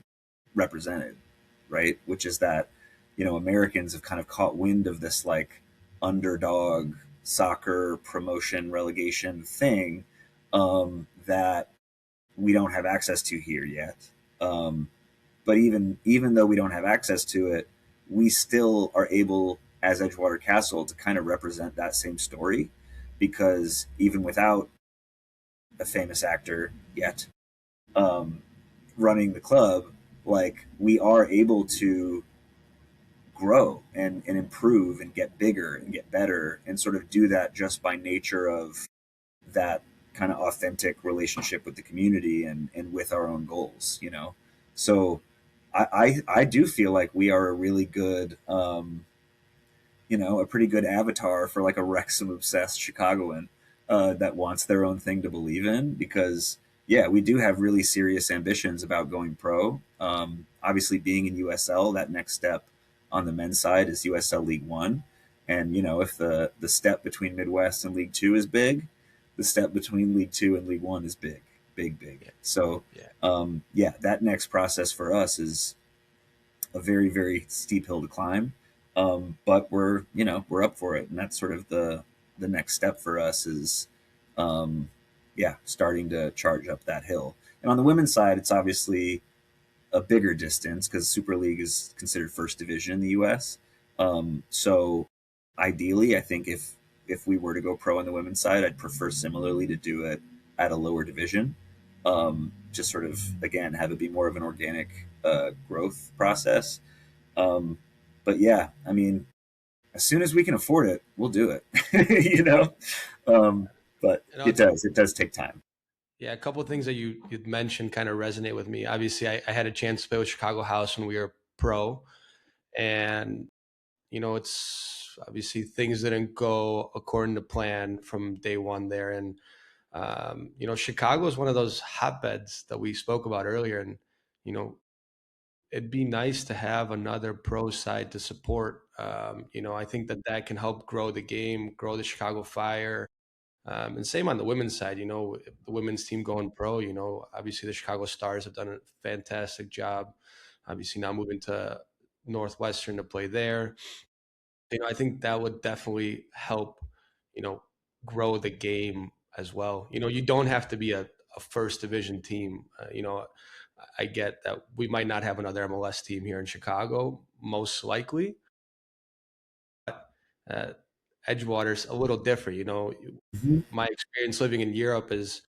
represented, right? Which is that, Americans have kind of caught wind of this like underdog soccer promotion relegation thing that we don't have access to here yet. Um, but even though we don't have access to it, we still are able, as Edgewater Castle, to kind of represent that same story, because even without a famous actor yet, um, running the club, like we are able to grow and improve and get bigger and get better and sort of do that just by nature of that kind of authentic relationship with the community and with our own goals. So I do feel like we are a really good a pretty good avatar for like a Wrexham obsessed Chicagoan that wants their own thing to believe in, because yeah, we do have really serious ambitions about going pro. Obviously, being in USL, that next step on the men's side is USL League One, and if the step between Midwest and League Two is big, the step between League Two and League One is big, big, big.
Yeah,
So
yeah.
yeah, that next process for us is a very, very steep hill to climb. But we're up for it, and that's sort of the next step for us is, yeah, starting to charge up that hill. And on the women's side, it's obviously a bigger distance because Super League is considered first division in the U.S. So ideally, I think if we were to go pro on the women's side, I'd prefer similarly to do it at a lower division. Just sort of again have it be more of an organic growth process. Um, but yeah, I mean, as soon as we can afford it, we'll do it. you know, um, but
And
it does take time.
yeah, a couple of things that you mentioned kind of resonate with me. Obviously, I had a chance to play with Chicago House when we were pro, and it's obviously things didn't go according to plan from day one there, and Chicago is one of those hotbeds that we spoke about earlier, and you know it'd be nice to have another pro side to support. I think that that can help grow the game, grow the Chicago Fire. And same on the women's side, if the women's team going pro, obviously the Chicago Stars have done a fantastic job. Obviously now moving to Northwestern to play there. I think that would definitely help, you know, grow the game as well. You don't have to be a first division team. I get that we might not have another MLS team here in Chicago, most likely. Uh, Edgewater's a little different.
Mhm.
My experience living in Europe is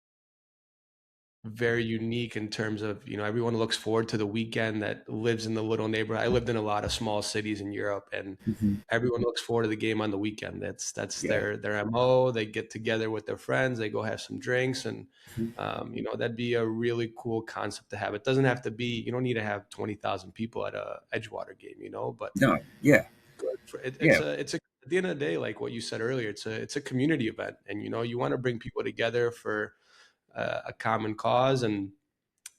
very unique in terms of everyone looks forward to the weekend that lives in the little neighborhood. I lived in a lot of small cities in Europe, and
Mhm.
everyone looks forward to the game on the weekend. That's
Yeah.
their mo. They get together with their friends, they go have some drinks, and
Mhm.
that'd be a really cool concept to have. It doesn't have to be, you don't need to have 20,000 people at a Edgewater game, but
No. Yeah.
good for it,
Yeah.
it's a at the end of the day, like what you said earlier, it's a community event, and you want to bring people together for a common cause and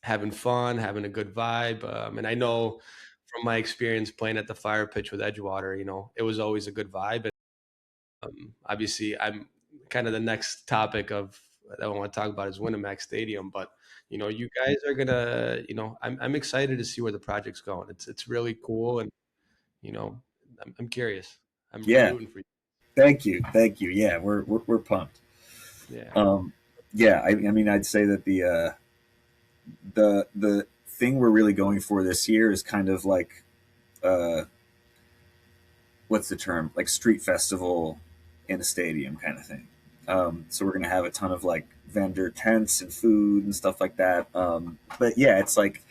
having fun, having a good vibe. And I know from my experience playing at the fire pitch with Edgewater, it was always a good vibe. And obviously, I'm kind of the next topic of that I want to talk about is Winnemac Stadium. But you guys are gonna, I'm excited to see where the project's going. It's really cool, and you know, I'm curious. I'm
Yeah.
rooting for you.
Thank you. Thank you. Yeah, we're pumped.
Yeah,
Um, yeah, I mean, I'd say that the thing we're really going for this year is kind of like uh, what's the term? Like street festival in a stadium kind of thing. So we're gonna have a ton of like vendor tents and food and stuff like that. But yeah, it's like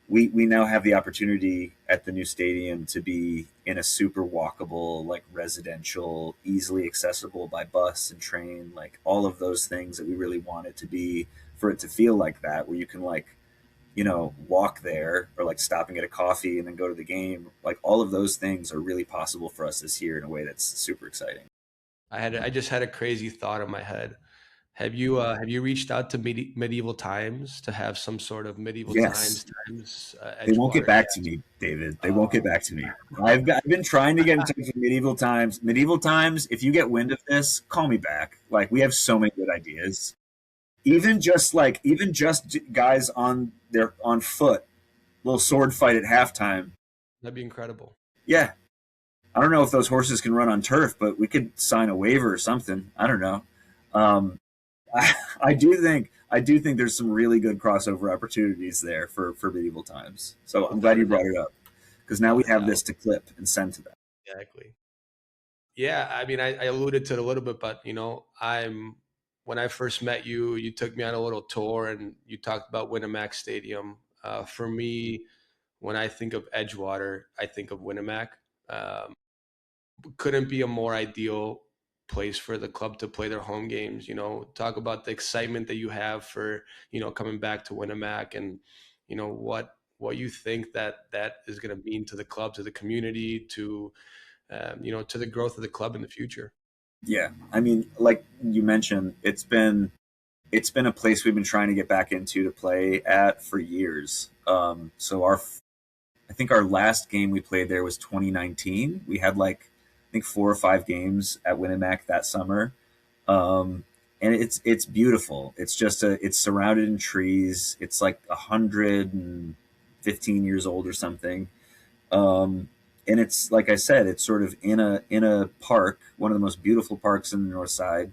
we now have the opportunity at the new stadium to be in a super walkable, like residential, easily accessible by bus and train, like all of those things that we really want it to be for it to feel like that, where you can like walk there or like stop and get a coffee and then go to the game. Like all of those things are really possible for us this year in a way that's super exciting.
I just had a crazy thought in my head. Have you reached out to medieval times to have some sort of medieval
Yes,
times
they won't get
Edgewater
back
game?
to me, David. They won't get
Oh,
back to me. I've been trying to get in touch with Medieval Times. Medieval Times, if you get wind of this, call me back. Like we have so many good ideas. Even just guys on foot, little sword fight at halftime.
that'd be incredible.
Yeah, I don't know if those horses can run on turf, but we could sign a waiver or something. I don't know. Um, I do think there's some really good crossover opportunities there for medieval times. So I'm glad
Without a
you
doubt.
brought it up because now we
Without a
have this
doubt.
to clip and send to them.
Exactly. Yeah, I mean, I alluded to it a little bit, but when I first met you, you took me on a little tour and you talked about Winnemac Stadium. For me, when I think of Edgewater, I think of Winnemac. Um, couldn't be a more ideal place for the club to play their home games. Talk about the excitement that you have for coming back to Winnemac, and what you think that is going to mean to the club, to the community, to the growth of the club in the future.
Yeah, I mean, like you mentioned, it's been a place we've been trying to get back into to play at for years. So I think our last game we played there was 2019. We had like I think 4 or 5 games at Winnemac that summer, um, and it's beautiful. It's surrounded in trees. It's like 115 years old or something. Um, and it's like I said, it's sort of in a park, one of the most beautiful parks in the North Side,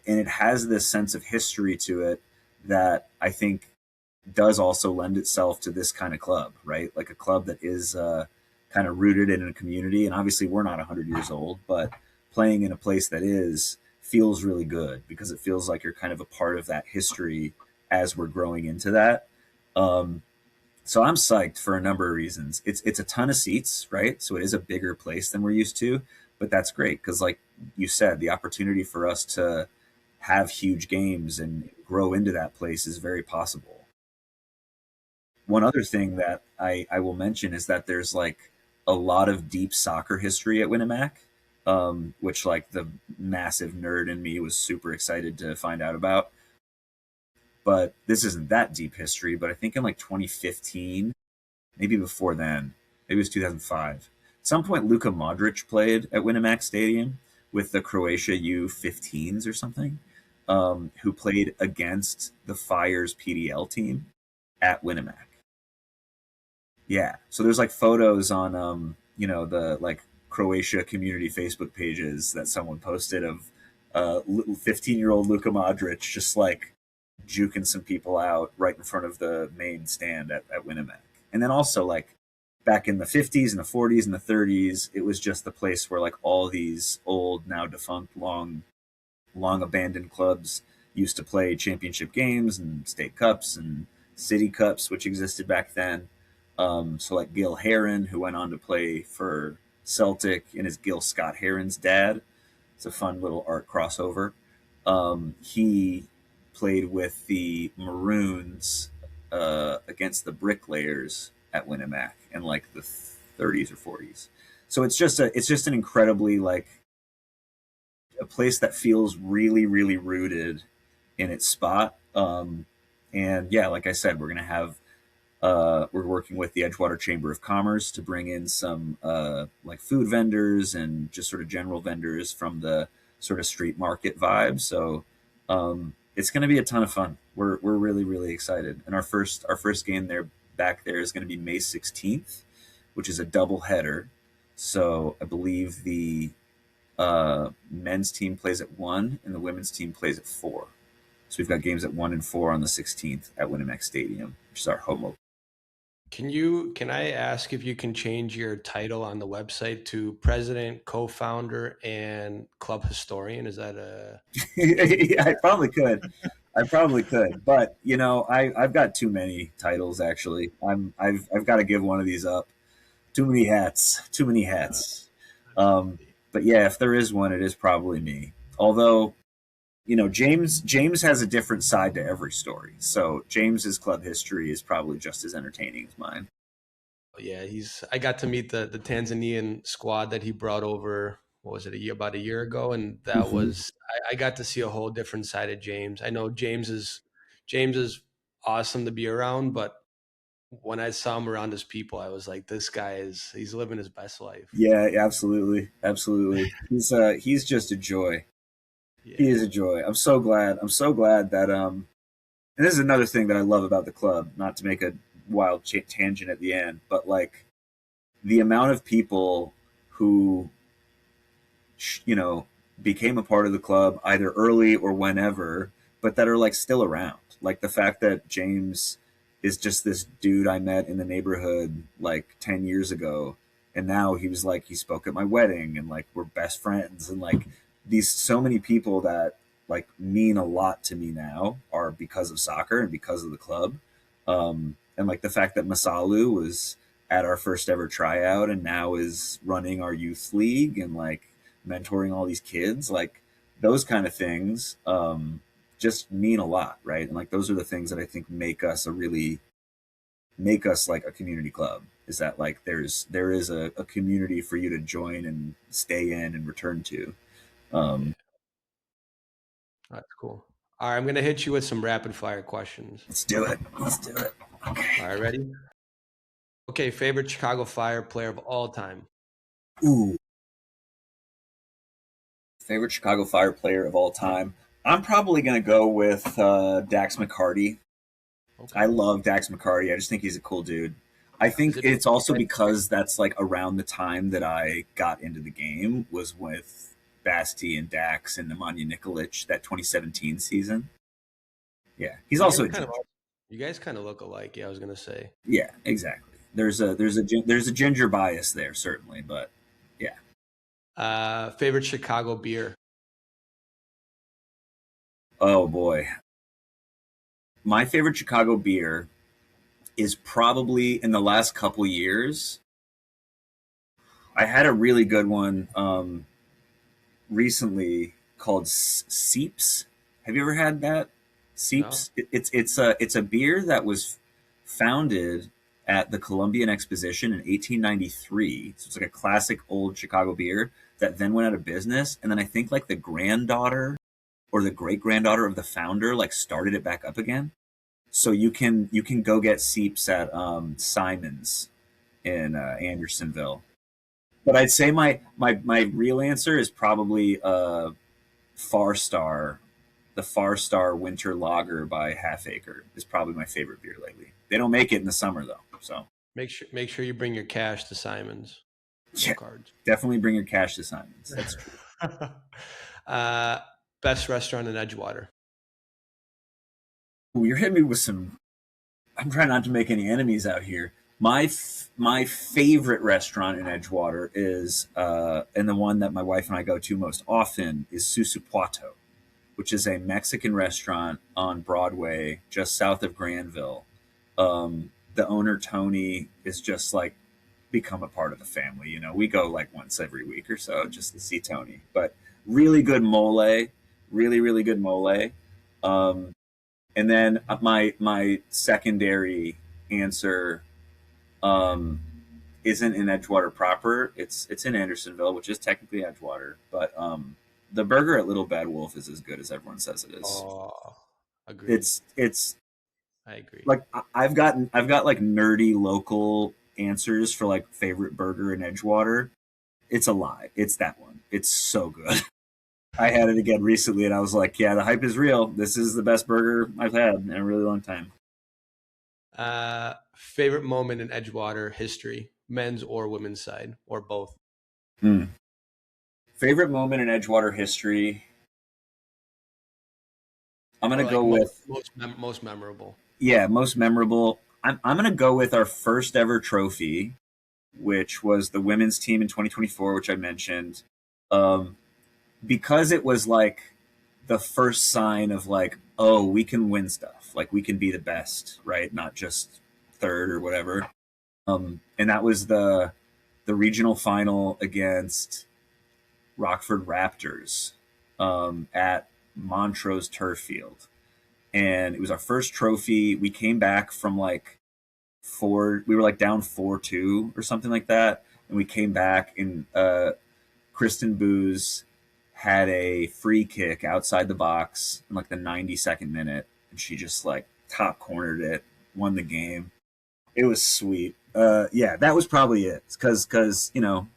and it has this sense of history to it that I think does also lend itself to this kind of club, right? Like a club that is kind of rooted in a community. And obviously, we're not 100 years old, but playing in a place that is feels really good because it feels like you're kind of a part of that history as we're growing into that. Um, so I'm psyched for a number of reasons. It's a ton of seats, right? So it is a bigger place than we're used to, but that's great because, like you said, the opportunity for us to have huge games and grow into that place is very possible. One other thing that I will mention is that there's like a lot of deep soccer history at Winnemac, which like the massive nerd in me was super excited to find out about. But this isn't that deep history. But I think in like 2015, maybe before then. Maybe it was 2005. At some point, Luka Modric played at Winnemac Stadium with the Croatia U15s or something, who played against the Fire's PDL team at Winnemac. Yeah. So there's like photos on the like Croatia community Facebook pages that someone posted of 15-year-old Luka Modric just like juking some people out right in front of the main stand at Winnemac. And then also like back in the 50s and the 40s and the 30s, it was just the place where like all these old, now defunct, long abandoned clubs used to play championship games and state cups and city cups, which existed back then. So like Gil Heron, who went on to play for Celtic, and is Gil Scott Heron's dad. It's a fun little art crossover. He played with the Maroons against the Bricklayers at Winnemac in like the 30s or 40s. So it's just an incredibly like a place that feels really really rooted in its spot. And yeah, like I said, we're working with the Edgewater Chamber of Commerce to bring in some like food vendors and just sort of general vendors from the sort of street market vibe. So it's going to be a ton of fun. We're really really excited. And our first game there back there is going to be May 16th, which is a double header. So I believe the men's team plays at 1 and the women's team plays at 4. So we've got games at 1 and 4 on the 16th at Winnemac Stadium, which is our home opener.
Can I ask if you can change your title on the website to president, co-founder, and club historian? Is that a
Yeah, I probably could. I probably could, but I've got too many titles. Actually, I've got to give one of these up. Too many hats. Too many hats. Um, but yeah, if there is one, it is probably me. Although, James has a different side to every story. So James's club history is probably just as entertaining as mine.
yeah, I got to meet the Tanzanian squad that he brought over. What was it, about a year ago? And that
Mm-hmm.
was I got to see a whole different side of James. I know James is awesome to be around, but when I saw him around his people, I was like, this guy he's living his best life.
Yeah, absolutely, absolutely. He's just a joy. He
Yeah.
is a joy. I'm so glad. I'm so glad that And this is another thing that I love about the club. Not to make a wild tangent at the end, but like the amount of people who you know became a part of the club either early or whenever, but that are like still around. Like the fact that James is just this dude I met in the neighborhood like 10 years ago, and now he spoke at my wedding, and like we're best friends, and like these so many people that like mean a lot to me now are because of soccer and because of the club. And like the fact that Masalu was at our first ever tryout and now is running our youth league and like mentoring all these kids, like those kind of things just mean a lot, right? And like those are the things that I think make us like a community club, is that like there is a community for you to join and stay in and return to.
Yeah,
um
that's cool. All right, I'm gonna hit you with some rapid fire questions.
let's do it, let's do it.
All right, ready? Okay, favorite Chicago Fire player of all time.
Ooh, favorite Chicago Fire player of all time, I'm probably going to go with Dax McCarty. I
Okay.
love Dax McCarty. I just think he's a cool dude. I
Is
think
it
it's also because that's like around the time that I got into the game was with Basti and Dax and Nemanja Nikolic, that 2017 season. Yeah, he's
you
also
guys
a
kind of
ginger.
you guys kind of look alike? Yeah, I was gonna say.
Yeah, exactly. There's a ginger bias there certainly, but yeah.
Favorite Chicago beer.
Oh boy, my favorite Chicago beer is probably in the last couple years. I had a really good one recently called Seeps. Have you ever had that?
No.
Seeps. It's a beer that was founded at the Columbian Exposition in 1893. So it's like a classic old Chicago beer that then went out of business. And then I think like the granddaughter or the great granddaughter of the founder like started it back up again. So you can go get seeps at Simon's in Andersonville. But I'd say my real answer is probably Far Star. The Far Star Winter Lager by Half Acre is probably my favorite beer lately. They don't make it in the summer though, so
Make sure you bring your cash to Simon's. No
yeah,
cards.
definitely bring your cash to Simons. That's true.
uh, Best restaurant in Edgewater.
Ooh, you're hitting me with some. I'm trying not to make any enemies out here. My favorite restaurant in Edgewater is, and the one that my wife and I go to most often is Susupuato, which is a Mexican restaurant on Broadway, just south of Granville. The owner Tony is just like become a part of the family. You know, we go like once every week or so just to see Tony. But really good mole, really good mole. Um, and then my secondary answer um, isn't in Edgewater proper. It's in Andersonville, which is technically Edgewater, but the burger at Little Bad Wolf is as good as everyone says it is.
Oh, agreed.
It's
I agree.
like I've got like nerdy local answers for like favorite burger in Edgewater. It's a lie. It's that one. It's so good. I had it again recently, and I was like, "Yeah, the hype is real. This is the best burger I've had in a really long time."
Favorite moment in Edgewater history, men's or women's side, or both.
Hmm. Favorite moment in Edgewater history. I'm
Or
gonna
like
go with
most memorable.
yeah, most memorable. I'm gonna go with our first ever trophy, which was the women's team in 2024, which I mentioned. Um, because it was like the first sign of like, oh, we can win stuff. Like we can be the best, right? Not just third or whatever. And that was the regional final against Rockford Raptors at Montrose Turf Field. And it was our first trophy. We came back from like we were like down 4-2 or something like that. And we came back and Kristen Booz had a free kick outside the box in like the 92nd minute, and she just like top cornered it, won the game. It was sweet. Yeah, that was probably it. Because you know,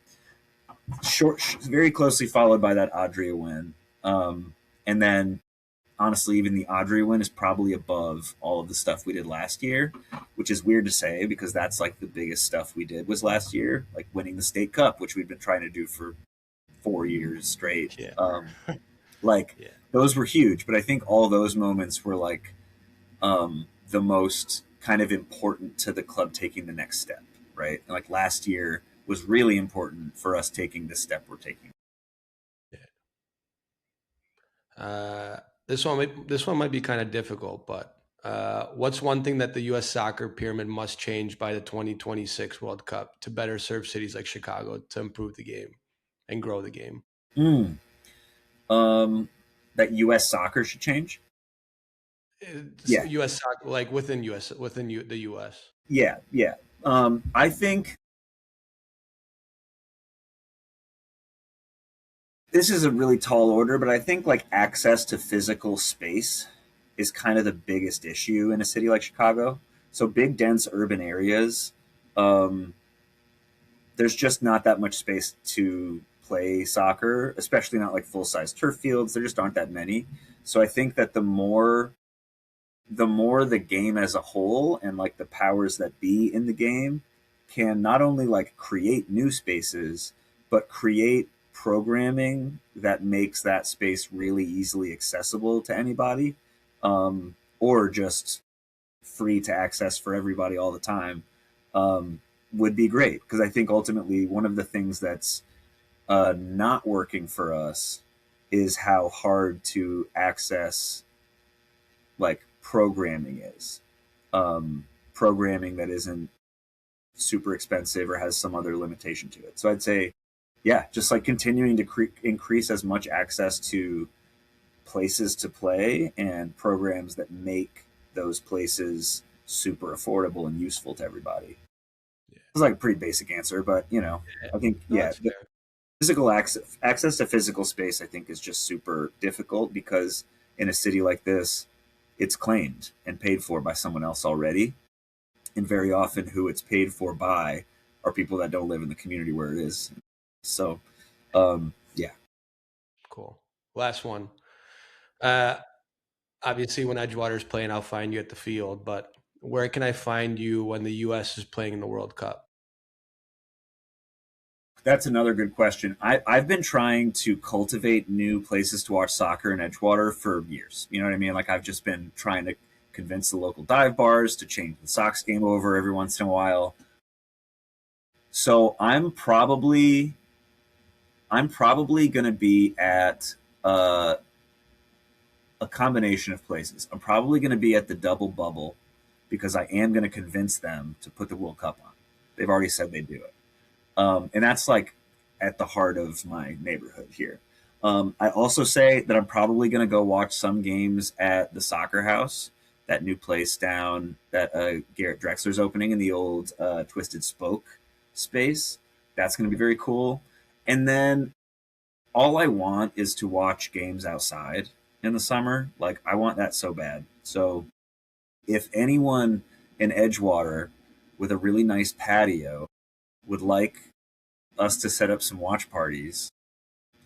very closely followed by that Adria win, and then honestly, even the Adria win is probably above all of the stuff we did last year, which is weird to say because that's like the biggest stuff we did was last year, like winning the state cup, which we've been trying to do for 4 years straight.
Yeah.
Like
Yeah.
those were huge, but I think all those moments were like the most kind of important to the club taking the next step, right? Like last year was really important for us taking the step we're taking.
Uh, this one might be kind of difficult, but what's one thing that the U.S. soccer pyramid must change by the 2026 World Cup to better serve cities like Chicago to improve the game and grow the game?
Mm. That U.S. soccer should change.
It's
Yeah,
U.S. soccer, like the U.S.
yeah. I think this is a really tall order, but I think like access to physical space is kind of the biggest issue in a city like Chicago. So big, dense urban areas, um, there's just not that much space to play soccer, especially not like full size turf fields. There just aren't that many. So I think that the more the game as a whole and like the powers that be in the game can not only like create new spaces but create programming that makes that space really easily accessible to anybody, or just free to access for everybody all the time, um, would be great because I think ultimately one of the things that's not working for us is how hard to access like programming is. Programming that isn't super expensive or has some other limitation to it. So I'd say, yeah, just like continuing to increase as much access to places to play and programs that make those places super affordable and useful to everybody.
Yeah.
It's like a pretty basic answer, but you know,
Yeah.
I think
No,
yeah,
that's fair.
physical access to physical space I think is just super difficult because in a city like this it's claimed and paid for by someone else already. And very often, who it's paid for by are people that don't live in the community where it is. So, yeah,
Cool. Last one. Uh, Obviously, when Edgewater's playing, I'll find you at the field. But where can I find you when the U.S. is playing in the World Cup?
that's another good question. I've been trying to cultivate new places to watch soccer in Edgewater for years. You know what I mean? Like I've just been trying to convince the local dive bars to change the Sox game over every once in a while. So I'm probably going to be at a combination of places. I'm probably going to be at the Double Bubble because I am going to convince them to put the World Cup on. They've already said they do it. And that's like at the heart of my neighborhood here. I also say that I'm probably going to go watch some games at the Soccer House, that new place down that Garrett Drexler's opening in the old Twisted Spoke space. That's going to be very cool. And then all I want is to watch games outside in the summer. Like, I want that so bad. So, if anyone in Edgewater with a really nice patio would like us to set up some watch parties,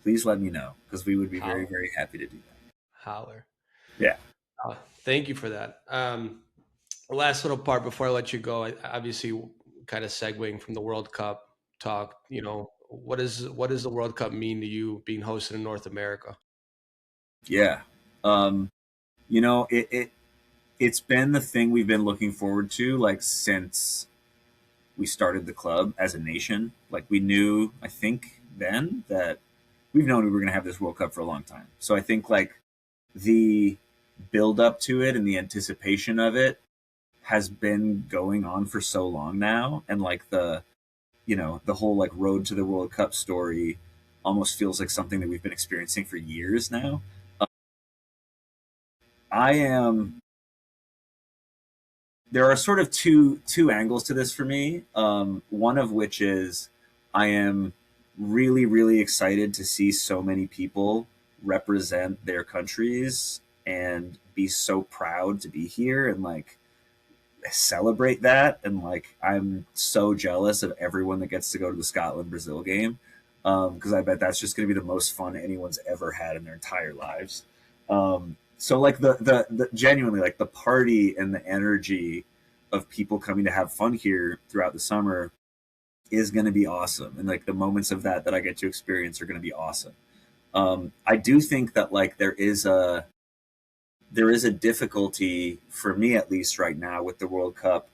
please let me know because we would be very,
Holler.
very happy to do that.
Holler.
Yeah.
Thank you for that. Last little part before I let you go. Obviously, kind of segueing from the World Cup talk. What does the World Cup mean to you being hosted in North America?
Yeah. Um, it's been the thing we've been looking forward to like since we started the club as a nation. Like we knew, I think then that we've known we were going to have this World Cup for a long time. So I think like the build up to it and the anticipation of it has been going on for so long now, and like the whole like road to the World Cup story almost feels like something that we've been experiencing for years now. Uh, I am There are sort of two angles to this for me. One of which is I am really really excited to see so many people represent their countries and be so proud to be here and like celebrate that. And like I'm so jealous of everyone that gets to go to the Scotland Brazil game because I bet that's just going to be the most fun anyone's ever had in their entire lives. So like the genuinely like the party and the energy of people coming to have fun here throughout the summer is going to be awesome, and like the moments of that I get to experience are going to be awesome. I do think that like there is a difficulty for me at least right now with the World Cup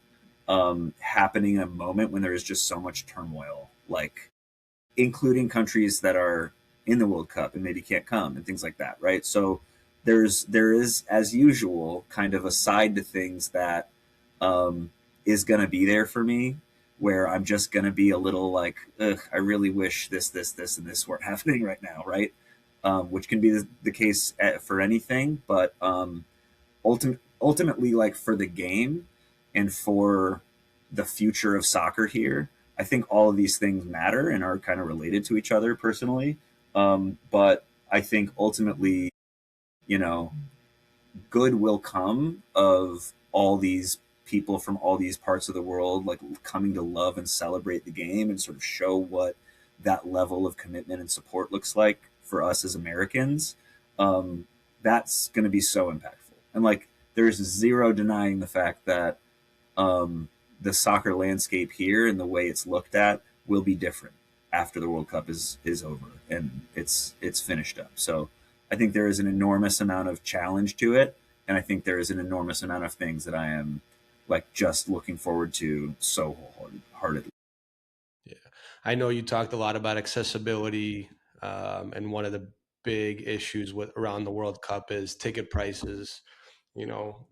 happening in a moment when there is just so much turmoil, like including countries that are in the World Cup and maybe can't come and things like that, right? So there is as usual kind of a side to things that is going to be there for me where I'm just going to be a little like, ugh, I really wish this, and this weren't happening right now, right? Which can be the case for anything, but ultimately, like for the game and for the future of soccer here, I think all of these things matter and are kind of related to each other personally. But I think ultimately, you know, good will come of all these people from all these parts of the world like coming to love and celebrate the game and sort of show what that level of commitment and support looks like for us as Americans. That's going to be so impactful. And like there's zero denying the fact that the soccer landscape here and the way it's looked at will be different after the World Cup is over and it's finished up. So I think there is an enormous amount of challenge to it, and I think there is an enormous amount of things that I am like just looking forward to so wholeheartedly.
Yeah, I know you talked a lot about accessibility, and one of the big issues with around the World Cup is ticket prices. You know,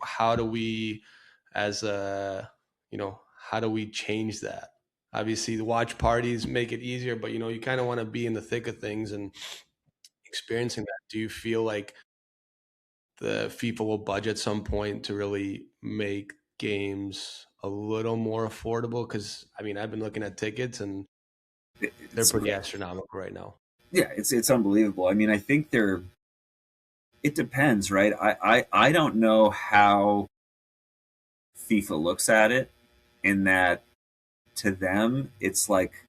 how do we, as a, how do we change that? Obviously, the watch parties make it easier, but you kind of want to be in the thick of things and experiencing that. Do you feel like the FIFA will budget some point to really make games a little more affordable? Because I mean, I've been looking at tickets and they're
It's
pretty
incredible.
astronomical right now.
Yeah, it's unbelievable. I mean, I think it depends, right? I don't know how FIFA looks at it, in that to them it's like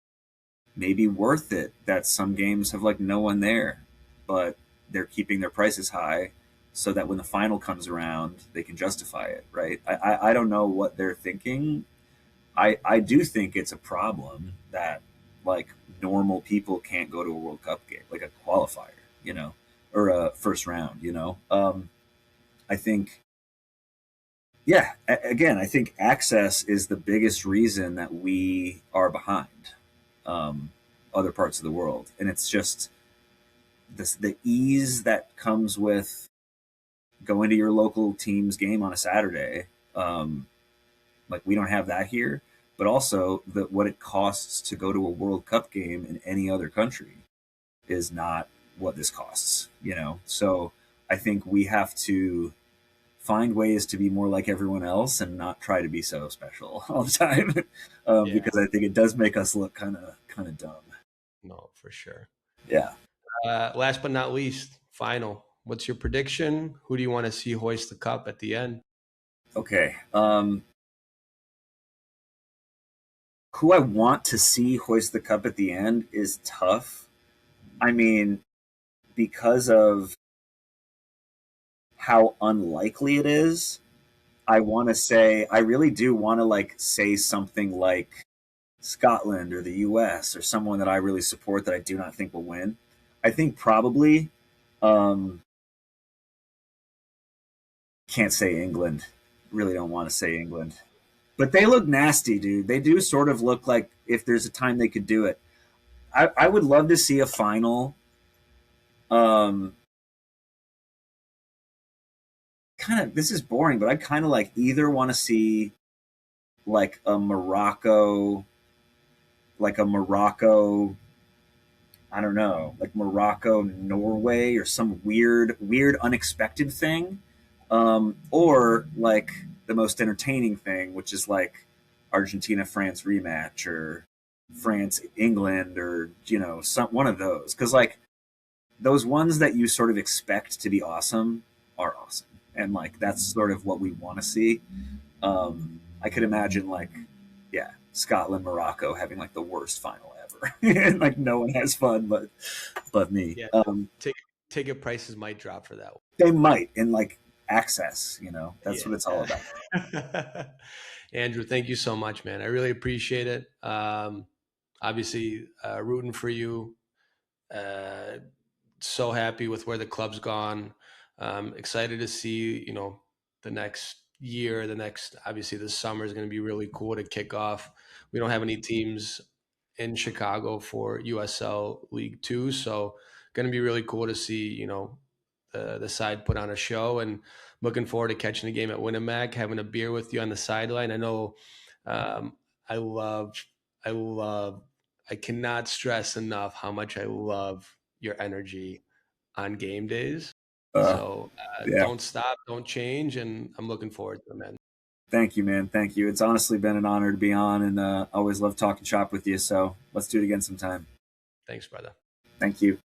maybe worth it that some games have like no one there, but they're keeping their prices high so that when the final comes around they can justify it, right? I don't know what they're thinking. I do think it's a problem that like normal people can't go to a World Cup game, like a qualifier, you know, or a first round, you know. I think, yeah, again, I think access is the biggest reason that we are behind um, other parts of the world, and it's just the ease that comes with going to your local team's game on a Saturday. Like we don't have that here, but also what it costs to go to a World Cup game in any other country is not what this costs, you know? So I think we have to find ways to be more like everyone else and not try to be so special all the time,
Yeah,
because I think it does make us look kind of dumb.
no, for sure.
Yeah.
Last but not least, final. What's your prediction? Who do you want to see hoist the cup at the end?
Okay. Who I want to see hoist the cup at the end is tough. I mean, because of how unlikely it is, I want to say, I really do want to like say something like Scotland or the US or someone that I really support that I do not think will win. I think probably, um, can't say England. Really don't want to say England. But they look nasty, dude. They do sort of look like if there's a time they could do it. I would love to see a final. Um, Kind of, this is boring, but I kind of like either want to see like a Morocco, like a Morocco, I don't know, like Morocco, Norway, or some weird, unexpected thing, or like the most entertaining thing, which is like Argentina France rematch or France England, or you know, some one of those, because like those ones that you sort of expect to be awesome are awesome, and like that's sort of what we want to see. I could imagine like, yeah, Scotland, Morocco having like the worst final ever, and like no one has fun but me.
Yeah, ticket ticket prices might drop for that one.
They might, in like access, you know, that's what it's all about.
Yeah. Andrew, thank you so much, man. I really appreciate it. Obviously, rooting for you. Uh, so happy with where the club's gone. Excited to see, the next year, obviously this summer is going to be really cool to kick off. We don't have any teams in Chicago for USL League Two, so going to be really cool to see, the side put on a show, and looking forward to catching the game at Winnemac, having a beer with you on the sideline. I know, um, I love, I love, I cannot stress enough how much I love your energy on game days.
Uh,
So
yeah.
don't stop, don't change, and I'm looking forward to it, man.
Thank you, man. Thank you. It's honestly been an honor to be on, and always love talking shop with you. So let's do it again sometime.
Thanks, brother.
Thank you.